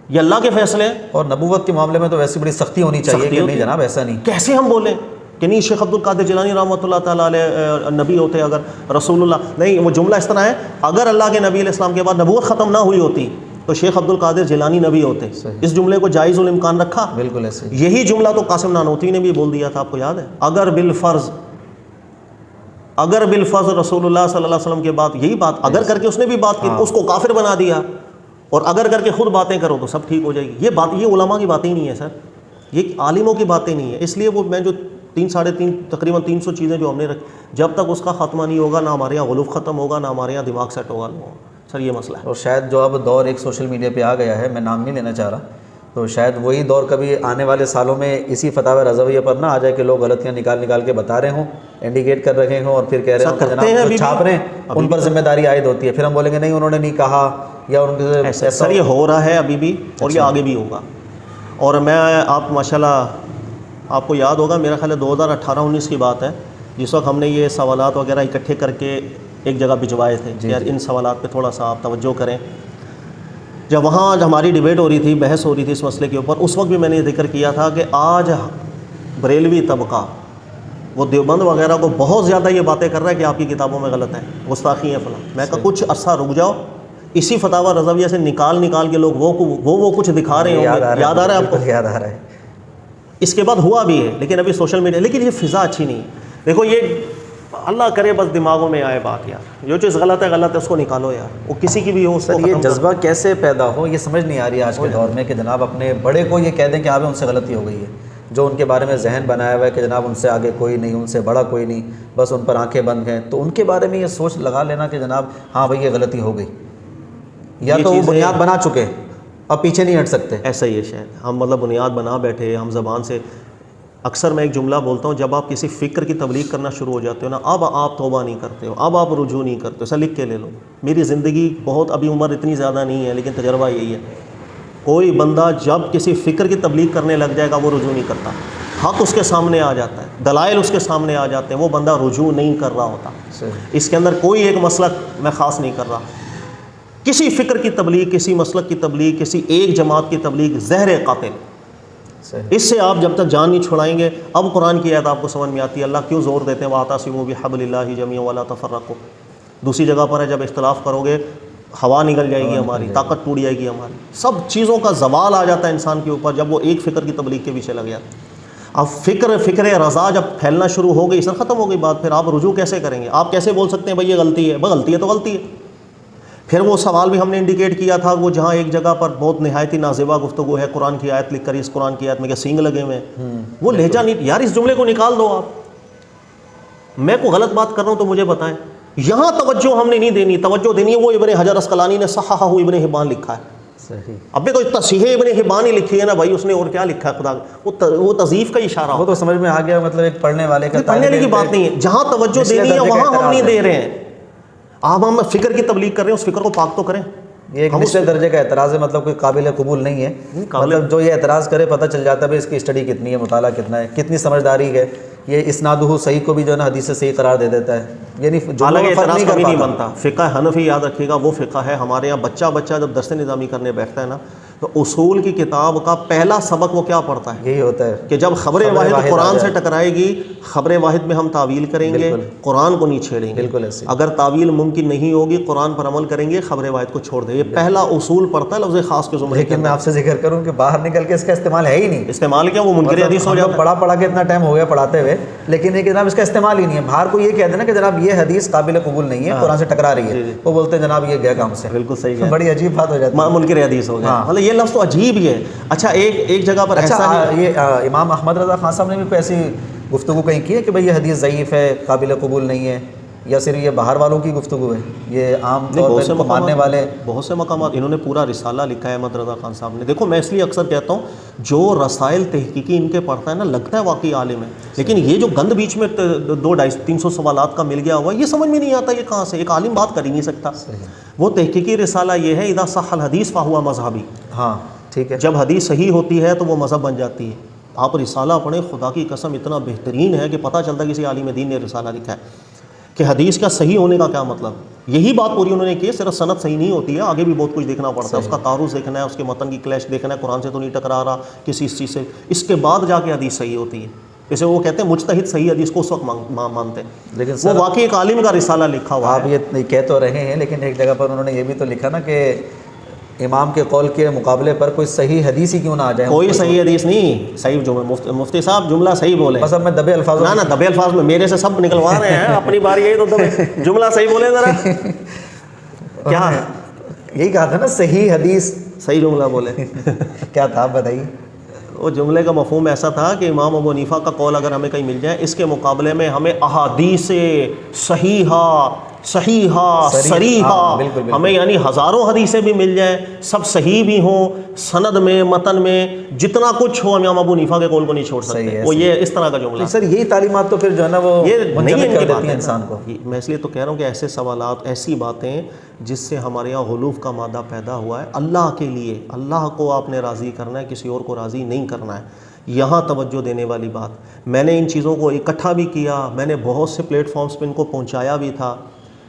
یہ اللہ کے فیصلے ہیں۔ اور نبوت کے معاملے میں تو ویسی بڑی سختی ہونی چاہیے کہ نہیں جناب ایسا نہیں، کیسے ہم بولیں کہ نہیں شیخ عبد القادر جیلانی رحمۃ اللہ تعالیٰ علیہ نبی ہوتے اگر رسول اللہ نہیں، وہ جملہ اس طرح ہے اگر اللہ کے نبی علیہ السلام کے بعد نبوت ختم نہ ہوئی ہوتی تو شیخ عبد القادر جیلانی نبی ہوتے۔ اس جملے کو جائز الامکان رکھا، بالکل ایسے۔ یہی جملہ تو قاسم نانوتوی نے بھی بول دیا تھا، آپ کو یاد ہے؟ اگر بالفرض رسول اللہ صلی اللہ علیہ وسلم کے بعد، یہی بات اگر کر کے اس نے بھی بات کی، اس کو کافر بنا دیا، اور اگر کر کے خود باتیں کرو تو سب ٹھیک ہو جائے گی۔ یہ بات، یہ علماء کی باتیں ہی نہیں ہے سر، یہ عالموں کی باتیں نہیں ہیں۔ اس لیے وہ میں جو 3 تقریباً 300 چیزیں جو ہم نے رکھی، جب تک اس کا خاتمہ نہیں ہوگا نہ ہمارے یہاں غلوف ختم ہوگا، نہ ہمارے یہاں دماغ سیٹ ہوگا سر، یہ مسئلہ ہے۔ اور شاید جو اب دور ایک سوشل میڈیا پہ آ گیا ہے، میں نام نہیں لینا چاہ رہا، تو شاید وہی دور کبھی آنے والے سالوں میں اسی فتاوی رضویہ پر نہ آ جائے کہ لوگ غلطیاں نکال کے بتا رہے ہوں، انڈیکیٹ کر رہے ہوں، اور پھر کہہ رہے ہوں کہ جناب جو چھاپ رہے ہیں ان پر ذمہ داری عائد ہوتی ہے، پھر ہم بولیں گے نہیں انہوں نے نہیں کہا، یا ان کے سر یہ ہو رہا ہے ابھی بھی، اور یہ آگے بھی ہوگا۔ اور میں آپ ماشاءاللہ آپ کو یاد ہوگا، میرا خیال ہے 2018-19 کی بات ہے، جس وقت ہم نے یہ سوالات وغیرہ اکٹھے کر کے ایک جگہ بھجوائے تھے کہ یار ان سوالات پہ تھوڑا سا آپ توجہ کریں، جب وہاں ہماری ڈیبیٹ ہو رہی تھی، بحث ہو رہی تھی اس مسئلے کے اوپر، اس وقت بھی میں نے یہ ذکر کیا تھا کہ آج بریلوی طبقہ وہ دیوبند وغیرہ کو بہت زیادہ یہ باتیں کر رہا ہے کہ آپ کی کتابوں میں غلط ہیں، گستاخی ہیں فلاں۔ میں کہا کچھ عرصہ رک جاؤ، اسی فتاوی رضویہ سے نکال کے لوگ وہ کچھ دکھا رہے ہوں گے، یاد آ رہا ہے آپ کو؟ یاد آ رہا ہے۔ اس کے بعد ہوا بھی ہے، لیکن ابھی سوشل میڈیا، لیکن یہ فضا اچھی نہیں ہے۔ دیکھو یہ اللہ کرے بس دماغوں میں آئے بات، یار جو چیز غلط ہے اس کو نکالو یار، وہ کسی کی بھی ہو۔ سر یہ جذبہ کیسے پیدا ہو یہ سمجھ نہیں آ رہی ہے آج کے دور میں کہ جناب اپنے بڑے کو یہ کہہ دیں کہ آپ ان سے غلطی ہو گئی ہے، جو ان کے بارے میں ذہن بنایا ہوا ہے کہ جناب ان سے آگے کوئی نہیں، ان سے بڑا کوئی نہیں، بس ان پر آنکھیں بند ہیں، تو ان کے بارے میں یہ سوچ لگا لینا کہ جناب ہاں بھائی یہ غلطی ہو گئی، یا تو وہ بنیاد بنا چکے اب پیچھے نہیں ہٹ سکتے۔ ایسا ہی ہے شاید، ہم مطلب بنیاد بنا بیٹھے، ہم زبان سے اکثر میں ایک جملہ بولتا ہوں، جب آپ کسی فکر کی تبلیغ کرنا شروع ہو جاتے ہو نا، اب آپ توبہ نہیں کرتے ہو، اب آپ رجوع نہیں کرتے ہو۔ ایسا لکھ کے لے لو، میری زندگی بہت، ابھی عمر اتنی زیادہ نہیں ہے لیکن تجربہ یہی ہے، کوئی بندہ جب کسی فکر کی تبلیغ کرنے لگ جائے گا وہ رجوع نہیں کرتا، حق اس کے سامنے آ جاتا ہے، دلائل اس کے سامنے آ جاتے ہیں، وہ بندہ رجوع نہیں کر رہا ہوتا۔ اس کے اندر کوئی ایک مسلک میں خاص نہیں کر رہا، کسی فکر کی تبلیغ، کسی مسلک کی تبلیغ، کسی ایک جماعت کی تبلیغ زہر قاتل، اس سے آپ جب تک جان نہیں چھڑائیں گے۔ اب قرآن کی آیت آپ کو سمجھ میں آتی ہے، اللہ کیوں زور دیتے ہیں وَاعْتَصِمُوا بِحَبْلِ اللَّهِ جَمِيعًا وَلَا تَفَرَّقُوا۔ دوسری جگہ پر ہے جب اختلاف کرو گے ہوا نکل جائے گی ہماری، طاقت ٹوٹ جائے گی ہماری، سب چیزوں کا زوال آ جاتا ہے انسان کے اوپر جب وہ ایک فکر کی تبلیغ کے پیچھے لگ جاتا ہے۔ اب فکر رضا جب پھیلنا شروع ہو گئی، سر ختم ہو گئی بات، پھر آپ رجوع کیسے کریں گے؟ آپ کیسے بول سکتے ہیں بھائی یہ غلطی ہے؟ غلطی ہے تو غلطی ہے۔ پھر وہ سوال بھی ہم نے انڈیکیٹ کیا تھا، وہ جہاں ایک جگہ پر بہت نہایت ہی نازیبا گفتگو ہے، قرآن کی آیت لکھ کر اس قرآن کی آیت میں کہ سینگ لگے ہوئے ہیں، وہ لہجہ نہیں، یار اس جملے کو نکال دو آپ، میں کوئی غلط بات کر رہا ہوں تو مجھے بتائیں۔ یہاں توجہ ہم نے نہیں دینی، توجہ دینی ہے وہ ابن حجر اسقلانی نے صححہ ابن حبان لکھا ہے، صحیح۔ ابھی تو تصحیح ابن حبان ہی لکھی ہے نا بھائی، اس نے اور کیا لکھا ہے؟ خدا وہ تضعیف کا اشارہ ہو، وہ تو سمجھ میں آ گیا، مطلب ایک پڑھنے والے کا، پڑھنے والے کی بات نہیں ہے، جہاں توجہ دینی ہے وہاں ہم نہیں دے رہے ہیں۔ آپ ہم فکر کی تبلیغ کر رہے ہیں، اس فکر کو پاک تو کریں۔ یہ ایک نچلے درجے کا اعتراض ہے، مطلب کوئی قابل قبول نہیں ہے، مطلب جو یہ اعتراض کرے پتہ چل جاتا ہے بھائی اس کی اسٹڈی کتنی ہے، مطالعہ کتنا ہے، کتنی سمجھداری ہے، یہ اسنادہ صحیح کو بھی جو ہے نا حدیث سے صحیح قرار دے دیتا ہے، یعنی حالانکہ اعتراض کبھی نہیں بنتا۔ فقہ حنفی یاد رکھیے گا، وہ فقہ ہے ہمارے یہاں بچہ جب درس نظامی کرنے بیٹھتا ہے نا تو اصول کی کتاب کا پہلا سبق وہ کیا پڑھتا ہے؟ یہی ہوتا ہے کہ جب خبر واحد قرآن سے ٹکرائے گی، خبر واحد میں ہم تعویل کریں گے، قرآن کو نہیں چھیڑیں گے، بالکل ایسے، اگر تعویل ممکن نہیں ہوگی قرآن پر عمل کریں گے، خبر واحد کو چھوڑ دیں۔ یہ پہلا اصول پڑتا ہے لفظ خاص کے زمرے۔ لیکن میں آپ سے ذکر کروں کہ باہر نکل کے اس کا استعمال ہے ہی نہیں، استعمال کیا وہ منکر حدیث ہو جاتا ہے۔ پڑھا کے اتنا ٹائم ہو گیا پڑھاتے ہوئے، لیکن یہ کہ جناب اس کا استعمال ہی نہیں ہے۔ باہر کو یہ کہہ دینا کہ جناب یہ حدیث قابل قبول نہیں ہے، قرآن سے ٹکرا رہی ہے، وہ بولتے ہیں جناب یہ گیا کام سے۔ بالکل صحیح ہے، بڑی عجیب بات ہو جاتی ہے، منکر حدیث ہو گیا، مطلب یہ لفظ تو عجیب ہی ہے۔ اچھا ایک جگہ پر ایسا یہ امام احمد رضا خان صاحب نے بھی کوئی ایسی گفتگو کہیں کی ہے کہ بھائی یہ حدیث ضعیف ہے، قابل قبول نہیں ہے، یا صرف یہ باہر والوں کی گفتگو ہے؟ یہ عام طور پر ماننے والے بہت سے مقامات انہوں نے پورا رسالہ لکھا ہے احمد رضا خان صاحب نے۔ دیکھو میں اس لیے اکثر کہتا ہوں جو رسائل تحقیقی ان کے پڑھتا ہے نا لگتا ہے واقعی عالم ہے، لیکن یہ جو گند بیچ میں 200-300 سوالات کا مل گیا ہوا یہ سمجھ میں نہیں آتا، یہ کہاں سے؟ ایک عالم بات کر ہی نہیں سکتا۔ وہ تحقیقی رسالہ یہ ہے اذا صح الحدیث فہو مذہبی، ہاں ٹھیک ہے، جب حدیث صحیح ہوتی ہے تو وہ مذہب بن جاتی ہے۔ آپ رسالہ پڑھیں، خدا کی قسم اتنا بہترین ہے کہ پتہ چلتا ہے کسی عالم دین نے رسالہ لکھا ہے کہ حدیث کا صحیح ہونے کا کیا مطلب۔ یہی بات پوری انہوں نے کی ہے، صرف سند صحیح نہیں ہوتی ہے، آگے بھی بہت کچھ دیکھنا پڑتا ہے، اس کا تعارض دیکھنا ہے، اس کے متن کی کلیش دیکھنا ہے، قرآن سے تو نہیں ٹکرا رہا کسی اس چیز سے، اس کے بعد جا کے حدیث صحیح ہوتی ہے۔ جیسے وہ کہتے ہیں مجتہد صحیح حدیث کو اس وقت مانتے ہیں، لیکن وہ واقعی ایک عالم کا رسالہ لکھا ہوا ہے۔ آپ یہ کہہ تو رہے ہیں، لیکن ایک جگہ پر انہوں نے یہ بھی تو لکھا نا کہ امام کے قول کے مقابلے پر کوئی صحیح حدیث ہی کیوں نہ آ جائے، کوئی صحیح حدیث نہیں، صحیح جملہ مفتی صاحب جملہ صحیح بولے، بس اب میں دبے الفاظ نہ دبے الفاظ میں میرے سے سب نکلوا رہے ہیں، اپنی بار یہی تو دبے جملہ صحیح بولے ذرا، کیا یہی کہا تھا نا صحیح حدیث، صحیح جملہ بولے کیا تھا بتائیے؟ وہ جملے کا مفہوم ایسا تھا کہ امام ابو حنیفہ کا قول اگر ہمیں کہیں مل جائے، اس کے مقابلے میں ہمیں احادیث صحیحہ صریحہ ہمیں یعنی ہزاروں حدیثیں بھی مل جائیں، سب صحیح بھی ہوں، سند میں متن میں جتنا کچھ ہو، امام ابو حنیفہ کے قول کو نہیں چھوڑ سکتے۔ وہ یہ اس طرح کا جملہ سر، یہی تعلیمات تو پھر جو ہے نا وہ منجمد کر دیتی ہیں انسان کو۔ میں اس لیے تو کہہ رہا ہوں کہ ایسے سوالات، ایسی باتیں جس سے ہمارے یہاں غلوف کا مادہ پیدا ہوا ہے، اللہ کے لیے، اللہ کو آپ نے راضی کرنا ہے، کسی اور کو راضی نہیں کرنا ہے۔ یہاں توجہ دینے والی بات، میں نے ان چیزوں کو اکٹھا بھی کیا، میں نے بہت سے پلیٹ فارمز پہ ان کو پہنچایا بھی تھا،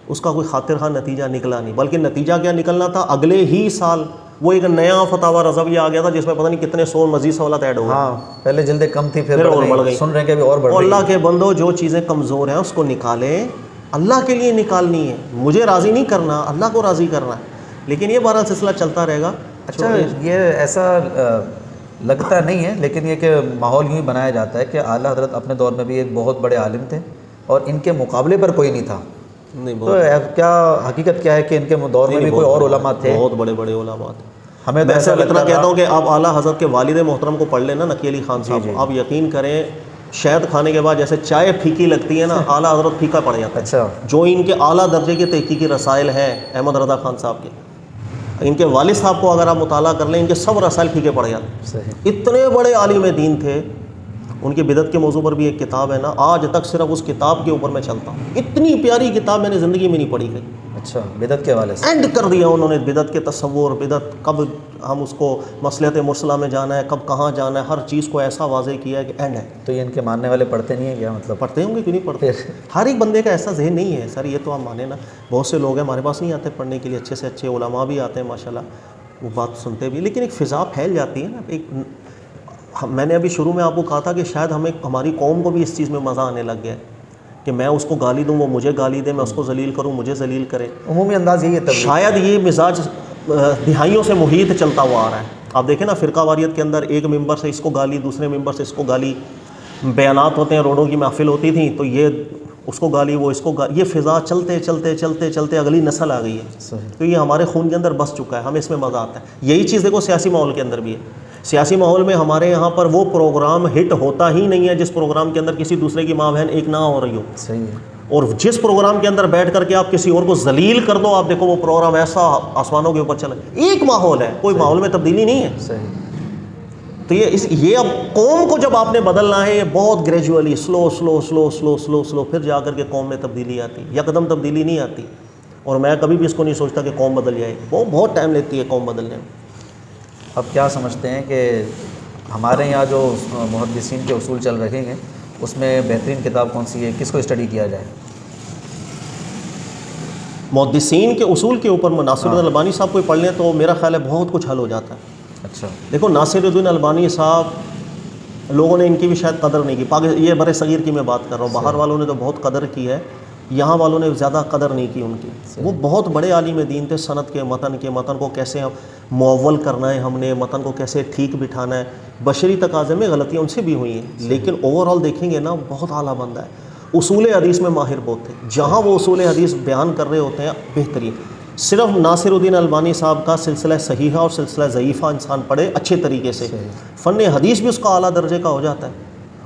اس کا کوئی خاطر خواہ نتیجہ نکلا نہیں، بلکہ نتیجہ کیا نکلنا تھا، اگلے ہی سال وہ ایک نیا فتاوی رضویہ آ گیا تھا جس میں پتہ نہیں کتنے 100 مزید سوالات ایڈ ہو گئے. ہاں پہلے جلدیں کم تھی، پھر اور بڑھ گئی، سن رہے ہیں کہ ابھی اور بڑھ اور رہی اللہ کے بندو جو چیزیں کمزور ہیں اس کو نکالیں، اللہ کے لیے نکالنی ہے، مجھے راضی نہیں کرنا، اللہ کو راضی کرنا ہے. لیکن یہ بہرحال سلسلہ چلتا رہے گا. اچھا یہ ایسا لگتا نہیں ہے، لیکن یہ کہ ماحول یوں ہی بنایا جاتا ہے کہ اعلیٰ حضرت اپنے دور میں بھی ایک بہت بڑے عالم تھے اور ان کے مقابلے پر کوئی نہیں تھا. نہیں، تو کیا حقیقت کیا ہے کہ ان کے دور میں بھی کوئی اور علماء تھے؟ بہت بڑے بڑے علماء تھے. ہمیں تو میں ایسا صرف اتنا لگتا کہتا ہوں کہ آپ اعلیٰ حضرت کے والد محترم کو پڑھ لیں نا، نقی علی خان صاحب، آپ یقین کریں شہد کھانے کے بعد جیسے چائے پھیکی لگتی ہے نا، اعلیٰ حضرت پھیکا پڑ جاتا ہے. اچھا، جو ان کے اعلیٰ درجے کے تحقیقی رسائل ہیں احمد رضا خان صاحب کے، ان کے والد صاحب کو اگر آپ مطالعہ کر لیں، ان کے سب رسائل پھیکے پڑ جاتے ہیں. صحیح. اتنے بڑے عالم دین تھے. ان کی بدعت کے موضوع پر بھی ایک کتاب ہے نا، آج تک صرف اس کتاب کے اوپر میں چلتا ہوں. اتنی پیاری کتاب میں نے زندگی میں نہیں پڑھی گئی. اچھا، بدعت کے حوالے سے اینڈ کر دیا انہوں نے، بدعت کے تصور، بدعت کب ہم اس کو مصلحت مرسلہ میں جانا ہے، کب کہاں جانا ہے، ہر چیز کو ایسا واضح کیا ہے کہ اینڈ ہے. تو یہ ان کے ماننے والے پڑھتے نہیں ہیں کیا؟ مطلب پڑھتے ہوں گے، کیوں نہیں پڑھتے؟ ہر ایک بندے کا ایسا ذہن نہیں ہے سر، یہ تو آپ مانیں نا. بہت سے لوگ ہیں ہمارے پاس نہیں آتے پڑھنے کے لیے، اچھے سے اچھے علماء بھی آتے ہیں ماشاءاللہ، وہ بات سنتے بھی، لیکن ایک فضا پھیل جاتی ہے نا. ایک میں نے ابھی شروع میں آپ کو کہا تھا کہ شاید ہماری قوم کو بھی اس چیز میں مزہ آنے لگ گیا ہے کہ میں اس کو گالی دوں، وہ مجھے گالی دے، میں اس کو ذلیل کروں، مجھے ذلیل کرے. عمومی انداز یہی ہے تبلیغ. شاید یہ مزاج دہائیوں سے محیط چلتا ہوا آ رہا ہے. آپ دیکھیں نا فرقہ واریت کے اندر ایک ممبر سے اس کو گالی، دوسرے ممبر سے اس کو گالی، بیانات ہوتے ہیں، روڈوں کی محفل ہوتی تھیں تو یہ اس کو گالی، وہ اس کو گالی، یہ فضا چلتے چلتے چلتے چلتے اگلی نسل آ گئی ہے. صحیح. تو یہ ہمارے خون کے اندر بس چکا ہے، ہمیں اس میں مزہ آتا ہے. یہی چیز دیکھو سیاسی ماحول کے اندر بھی ہے. سیاسی ماحول میں ہمارے یہاں پر وہ پروگرام ہٹ ہوتا ہی نہیں ہے جس پروگرام کے اندر کسی دوسرے کی ماں بہن ایک نہ ہو رہی ہو. صحیح ہے. اور جس پروگرام کے اندر بیٹھ کر کے آپ کسی اور کو ذلیل کر دو، آپ دیکھو وہ پروگرام ایسا آسمانوں کے اوپر چلا. ایک ماحول ہے، کوئی ماحول میں تبدیلی نہیں ہے. صحیح. تو یہ اب قوم کو جب آپ نے بدلنا ہے، یہ بہت گریجولی سلو سلو سلو سلو سلو سلو پھر جا کر کے قوم میں تبدیلی آتی. یکدم تبدیلی نہیں آتی، اور میں کبھی بھی اس کو نہیں سوچتا کہ قوم بدل جائے. وہ بہت ٹائم لیتی ہے قوم بدلنے میں. اب کیا سمجھتے ہیں کہ ہمارے یہاں جو محدثین کے اصول چل رہے ہیں اس میں بہترین کتاب کون سی ہے، کس کو اسٹڈی کیا جائے؟ محدثین کے اصول کے اوپر ناصر الدین البانی صاحب کو پڑھ لیں تو میرا خیال ہے بہت کچھ حل ہو جاتا ہے. اچھا. دیکھو ناصر الدین البانی صاحب، لوگوں نے ان کی بھی شاید قدر نہیں کی. یہ برِ صغیر کی میں بات کر رہا ہوں، باہر والوں نے تو بہت قدر کی ہے، یہاں والوں نے زیادہ قدر نہیں کی ان کی. وہ بہت بڑے عالم دین تھے. سند کے متن کو کیسے معول کرنا ہے، ہم نے متن کو کیسے ٹھیک بٹھانا ہے. بشری تقاضے میں غلطیاں ان سے بھی ہوئی ہیں، لیکن اوور آل دیکھیں گے نا بہت اعلیٰ بندہ ہے. اصول حدیث میں ماہر بہت تھے. جہاں وہ اصول حدیث بیان کر رہے ہوتے ہیں بہترین. صرف ناصر الدین البانی صاحب کا سلسلہ صحیحہ اور سلسلہ ضعیفہ انسان پڑھے اچھے طریقے سے، فن حدیث بھی اس کا اعلیٰ درجے کا ہو جاتا ہے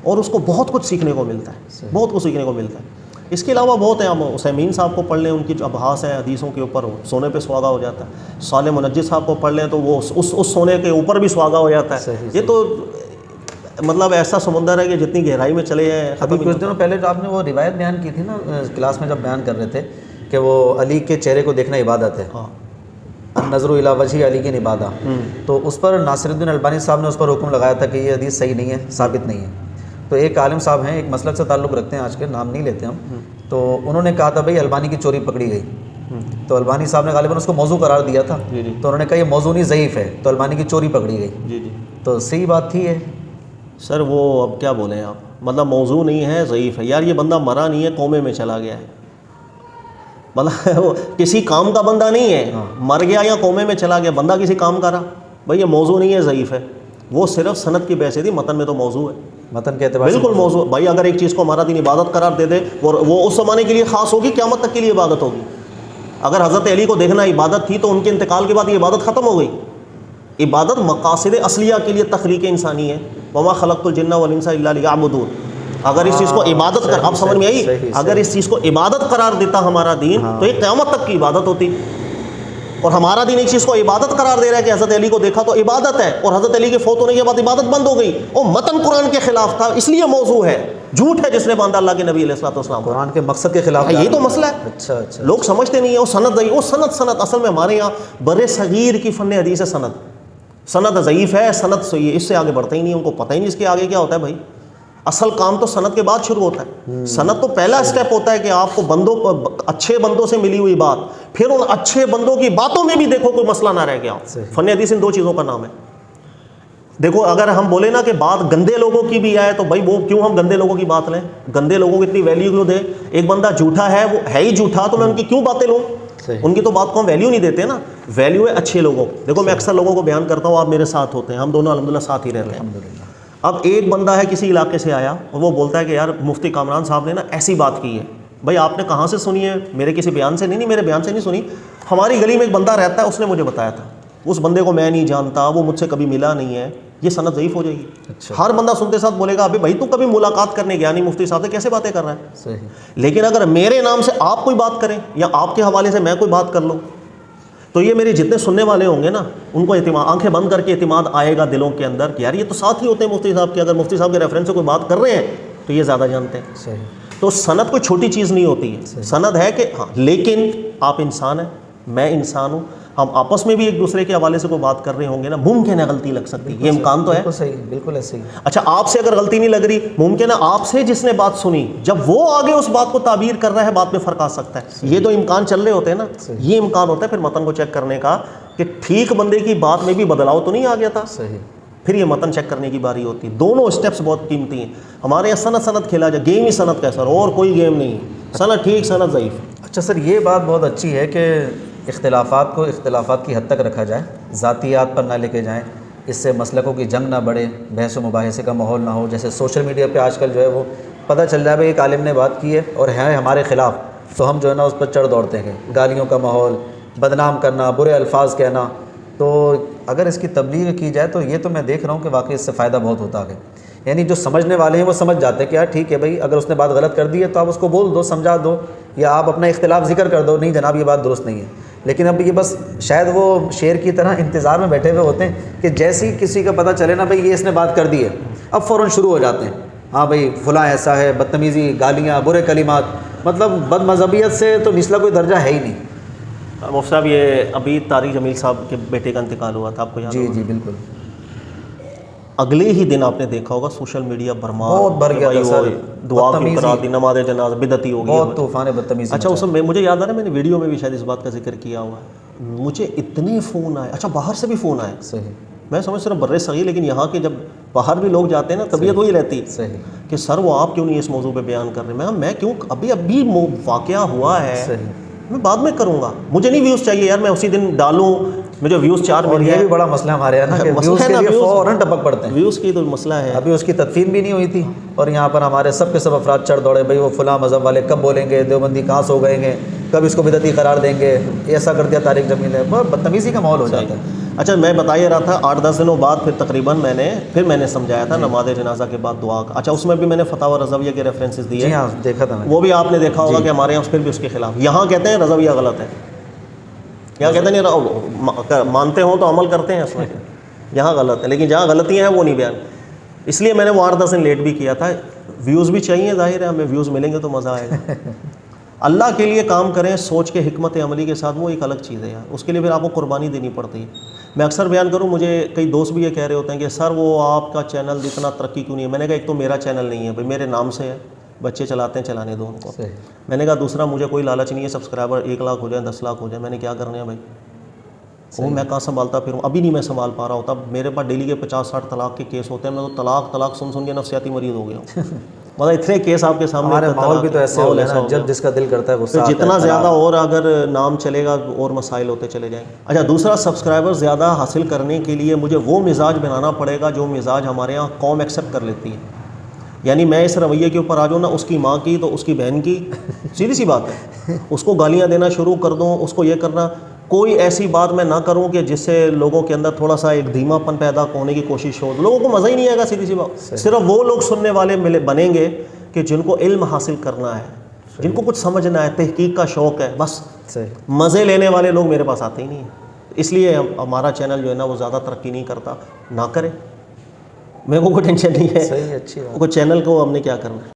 اور اس کو بہت کچھ سیکھنے کو ملتا ہے، بہت کچھ سیکھنے کو ملتا ہے. اس کے علاوہ بہت ہیں. ہم عثیمین صاحب کو پڑھ لیں، ان کی جو ابحاث ہیں حدیثوں کے اوپر سونے پہ سواگا ہو جاتا ہے. صالح منجد صاحب کو پڑھ لیں تو وہ اس سونے کے اوپر بھی سواگا ہو جاتا ہے. یہ تو مطلب ایسا سمندر ہے کہ جتنی گہرائی میں چلے جائیں. ابھی کچھ دنوں پہلے جو آپ نے وہ روایت بیان کی تھی نا کلاس میں جب بیان کر رہے تھے کہ وہ علی کے چہرے کو دیکھنا عبادت ہے، نظر الی وجہ علی کی عبادت، تو اس پر ناصر الدین البانی صاحب نے اس پر حکم لگایا تھا کہ یہ حدیث صحیح نہیں ہے، ثابت نہیں ہے. تو ایک عالم صاحب ہیں، ایک مسلک سے تعلق رکھتے ہیں، آج کے نام نہیں لیتے ہم، تو انہوں نے کہا تھا بھائی البانی کی چوری پکڑی گئی. تو البانی صاحب نے غالباً اس کو موضوع قرار دیا تھا، تو انہوں نے کہا یہ موضوع نہیں ضعیف ہے، تو البانی کی چوری پکڑی گئی. تو صحیح بات تھی ہے سر. وہ اب کیا بولیں آپ، مطلب موضوع نہیں ہے، ضعیف ہے. یار یہ بندہ مرا نہیں ہے، کومے میں چلا گیا ہے. مطلب کسی کام کا بندہ نہیں ہے، مر گیا یا کومے میں چلا گیا، بندہ کسی کام کا رہا. بھائی یہ موضوع نہیں ہے، ضعیف ہے. وہ صرف سند کی بحث تھی، متن میں تو موضوع ہے. متن کے اعتبار سے بالکل موضوع. بھائی اگر ایک چیز کو ہمارا دین عبادت قرار دے دے وہ اس زمانے کے لیے خاص ہوگی، قیامت تک کے لیے عبادت ہوگی. اگر حضرت علی کو دیکھنا عبادت تھی تو ان کے انتقال کے بعد یہ عبادت ختم ہو گئی. عبادت مقاصد اصلیہ کے لیے تخلیق انسانی ہے. وما خلقت الجن والانس الا لیعبدون. اگر اس چیز کو عبادت کر، اب سمجھ میں آئی، اگر اس چیز کو عبادت قرار دیتا ہمارا دین تو یہ قیامت تک کی عبادت ہوتی. اور ہمارا دین ایک چیز کو عبادت قرار دے رہا ہے کہ حضرت علی کو دیکھا تو عبادت ہے، اور حضرت علی کے فوت ہونے کے بعد عبادت بند ہو گئی. اور متن قرآن کے خلاف تھا، اس لیے موضوع ہے. جھوٹ ہے جس نے باندھا اللہ کے نبی علیہ الصلوۃ والسلام قرآن کے مقصد کے خلاف. یہ تو مسئلہ ہے. اچھا لوگ سمجھتے نہیں ہیں. وہ سند اصل میں ہمارے یہاں برِ صغیر کی فن حدیث ہے. سند ضعیف ہے، سند صحیح ہے، اس سے آگے بڑھتے ہی نہیں، ان کو پتہ ہی نہیں اس کے آگے کیا ہوتا ہے بھائی. اصل کام تو سند کے بعد شروع ہوتا ہے. سند تو پہلا اسٹیپ ہوتا ہے کہ آپ کو اچھے بندوں سے ملی ہوئی بات، پھر ان اچھے بندوں کی باتوں میں بھی دیکھو کوئی مسئلہ نہ رہ گیا. فن حدیث ان دو چیزوں کا نام ہے. دیکھو اگر ہم بولے نا کہ بات گندے لوگوں کی بھی آئے تو بھائی وہ کیوں ہم گندے لوگوں کی بات لیں؟ گندے لوگوں کو اتنی ویلیو کیوں دیں؟ ایک بندہ جھوٹا ہے، وہ ہے ہی جھوٹا، تو میں ان کی کیوں باتیں لوں؟ ان کی تو بات کو ہم ویلیو نہیں دیتے نا. ویلیو ہے اچھے لوگوں. دیکھو میں اکثر لوگوں کو بیان کرتا ہوں، آپ میرے ساتھ ہوتے ہیں، ہم دونوں الحمدللہ ساتھ ہی رہتے ہیں. اب ایک بندہ ہے کسی علاقے سے آیا اور وہ بولتا ہے کہ یار مفتی کامران صاحب نے نا ایسی بات کی ہے. بھائی آپ نے کہاں سے سنی ہے؟ میرے کسی بیان سے نہیں، میرے بیان سے نہیں سنی. ہماری گلی میں ایک بندہ رہتا ہے، اس نے مجھے بتایا تھا. اس بندے کو میں نہیں جانتا، وہ مجھ سے کبھی ملا نہیں ہے. یہ سند ضعیف ہو جائے گی. ہر بندہ سنتے ساتھ بولے گا ابھی بھائی تو کبھی ملاقات کرنے گیا نہیں مفتی صاحب سے، کیسے باتیں کر رہا ہے؟ صحیح. لیکن اگر میرے نام سے آپ کوئی بات کریں یا آپ کے حوالے سے میں کوئی بات کر لوں تو یہ میرے جتنے سننے والے ہوں گے نا ان کو اعتماد، آنکھیں بند کر کے اعتماد آئے گا دلوں کے اندر کہ یار یہ تو ساتھ ہی ہوتے ہیں مفتی صاحب کے. اگر مفتی صاحب کے ریفرنس سے کوئی بات کر رہے ہیں تو یہ زیادہ جانتے ہیں. صحیح. تو سند کوئی چھوٹی چیز نہیں ہوتی ہے. سند ہے کہ ہاں، لیکن آپ انسان ہیں، میں انسان ہوں، ہم آپس میں بھی ایک دوسرے کے حوالے سے کوئی بات کر رہے ہوں گے نا، ممکن ہے غلطی لگ سکتی ہے، یہ امکان تو ہے. بالکل صحیح، بالکل ایسے ہی. اچھا آپ سے اگر غلطی نہیں لگ رہی، ممکن ہے آپ سے جس نے بات سنی جب وہ آگے اس بات کو تعبیر کر رہا ہے بات میں فرق آ سکتا ہے. یہ تو امکان چل رہے ہوتے ہیں نا. یہ امکان ہوتا ہے پھر متن کو چیک کرنے کا کہ ٹھیک بندے کی بات میں بھی بدلاؤ تو نہیں آ گیا تھا. صحیح. پھر یہ متن چیک کرنے کی باری ہوتی ہے. دونوں اسٹیپس بہت قیمتی ہیں. ہمارے یہاں سند کھیلا جائے، گیم ہی سند کا ہے سر، اور کوئی گیم نہیں. سند ٹھیک، سند ضعیف. اچھا سر، یہ بات بہت اچھی ہے کہ اختلافات کو اختلافات کی حد تک رکھا جائے، ذاتیات پر نہ لے کے جائیں، اس سے مسلکوں کی جنگ نہ بڑھے، بحث و مباحثے کا ماحول نہ ہو. جیسے سوشل میڈیا پہ آج کل جو ہے وہ پتہ چل جائے بھائی ایک عالم نے بات کی ہے اور ہے ہمارے خلاف، تو ہم جو ہے نا اس پر چڑھ دوڑتے ہیں. گالیوں کا ماحول، بدنام کرنا، برے الفاظ کہنا. تو اگر اس کی تبلیغ کی جائے تو یہ تو میں دیکھ رہا ہوں کہ واقعی اس سے فائدہ بہت ہوتا ہے. یعنی جو سمجھنے والے ہیں وہ سمجھ جاتے ہیں کہ یار ٹھیک ہے بھائی، اگر اس نے بات غلط کر دی ہے تو آپ اس کو بول دو، سمجھا دو، یا آپ اپنا اختلاف ذکر کر دو، نہیں جناب یہ بات درست نہیں ہے. لیکن اب یہ بس شاید وہ شیر کی طرح انتظار میں بیٹھے ہوئے ہوتے ہیں کہ جیسی کسی کا پتہ چلے نا بھائی یہ اس نے بات کر دی ہے، اب فوراً شروع ہو جاتے ہیں. ہاں بھائی فلاں ایسا ہے، بدتمیزی، گالیاں، برے کلمات، مطلب بد مذہبیت سے تو نچلا کوئی درجہ ہے ہی نہیں. مفتی صاحب یہ ابھی طارق جمیل صاحب کے بیٹے کا انتقال ہوا تھا، آپ کو یاد جی ہوگا؟ جی بالکل. اگلے ہی دن آپ نے دیکھا ہوگا سوشل میڈیا برمار، بہت بھر گیا تھا سر. دعا کیوں کرا دی، نماز جنازہ بدعتی ہو گئی. بہت طوفان بدتمیزی. اچھا اس میں مجھے یاد آ رہا ہے میں نے ویڈیو میں بھی شاید اس بات کا ذکر کیا ہوا ہے، مجھے اتنے فون آئے. اچھا باہر سے بھی فون آئے. صحیح. میں سمجھ صرف بر صغیر، لیکن یہاں کے جب باہر بھی لوگ جاتے ہیں نا طبیعت وہی رہتی صحیح کہ سر وہ آپ کیوں نہیں اس موضوع پہ بیان کر رہے. میں کیوں، ابھی واقعہ ہوا ہے، میں بعد میں کروں گا، مجھے نہیں ویوز چاہیے یار، میں اسی دن ڈالوں، مجھے ویوز 4 مل یہ گئے. بھی بڑا مسئلہ ہمارے یہاں نا کہ ویوز کے لیے فوراً ٹپک پڑتے ہیں. ویوز کی تو مسئلہ ہے. ابھی اس کی تدفین بھی نہیں ہوئی تھی اور یہاں پر ہمارے سب کے سب افراد چڑھ دوڑے، بھائی وہ فلاں مذہب والے کب بولیں گے، دیوبندی کہاں سے ہو گئے ہیں، کب اس کو بدعتی قرار دیں گے، ایسا کر دیا طارق جمیل نے. بہت بدتمیزی کا ماحول ہو جاتا ہے. اچھا میں بتا یہ رہا تھا 8-10 دنوں بعد پھر تقریباً میں نے سمجھایا تھا نماز جنازہ کے بعد دعا کا. اچھا اس میں بھی میں نے فتاوی رضویہ کے ریفرنسز دیے. جی ہاں دیکھا تھا میں. وہ بھی آپ نے دیکھا ہوگا کہ ہمارے یہاں پھر بھی اس کے خلاف. یہاں کہتے ہیں رضویہ غلط ہے، یہاں کہتے ہیں نہیں مانتے ہوں تو عمل کرتے ہیں اس میں، یہاں غلط ہے. لیکن جہاں غلطیاں ہیں وہ نہیں بیان. اس لیے میں نے وہ 8-10 دن لیٹ بھی کیا تھا. ویوز بھی چاہیے، ظاہر ہے ہمیں ویوز ملیں گے تو مزہ آئے گا. اللہ کے لیے کام کریں سوچ کے، حکمت عملی کے ساتھ، وہ ایک الگ چیز ہے یار. اس کے لیے پھر آپ کو قربانی دینی پڑتی ہے. میں اکثر بیان کروں، مجھے کئی دوست بھی یہ کہہ رہے ہوتے ہیں کہ سر وہ آپ کا چینل اتنا ترقی کیوں نہیں ہے. میں نے کہا ایک تو میرا چینل نہیں ہے بھائی، میرے نام سے ہے، بچے چلاتے ہیں، چلانے دو ان کو. میں نے کہا دوسرا مجھے کوئی لالچ نہیں ہے سبسکرائبر 1 لاکھ ہو جائے 10 لاکھ ہو جائے، میں نے کیا کرنے ہیں بھائی، وہ میں کہاں سنبھالتا پھروں. ابھی نہیں میں سنبھال پا رہا ہوتا. میرے پاس ڈیلی کے 50-60 طلاق کے کیس ہوتے ہیں. میں تو طلاق سن کے نفسیاتی مریض ہو گیا ہوں. مطلب اتنے کیس آپ کے سامنے. ہمارے ماحول بھی تو ایسے ہو گیا نا، جب جس کا دل کرتا ہے غصہ آتا ہے. جتنا زیادہ اور اگر نام چلے گا اور مسائل ہوتے چلے جائیں. اچھا دوسرا، سبسکرائبر زیادہ حاصل کرنے کے لیے مجھے وہ مزاج بنانا پڑے گا جو مزاج ہمارے یہاں قوم ایکسیپٹ کر لیتی ہے. یعنی میں اس رویے کے اوپر آ جاؤں نا، اس کی ماں کی تو اس کی بہن کی، سیدھی سی بات ہے، اس کو گالیاں دینا شروع کر دوں، اس کو یہ کرنا، کوئی ایسی بات میں نہ کروں کہ جس سے لوگوں کے اندر تھوڑا سا ایک دھیما پن پیدا ہونے کی کوشش ہو. لوگوں کو مزہ ہی نہیں آئے گا. سیدھی سی بات، صرف وہ لوگ سننے والے بنیں گے کہ جن کو علم حاصل کرنا ہے، جن کو کچھ سمجھنا ہے، تحقیق کا شوق ہے. بس مزے لینے والے لوگ میرے پاس آتے ہی نہیں ہیں. اس لیے ہمارا چینل جو ہے نا وہ زیادہ ترقی نہیں کرتا. نہ کرے، میرے کو کوئی ٹینشن نہیں ہے. صحیح، اچھی بات. کوئی چینل کو ہم نے کیا کرنا ہے.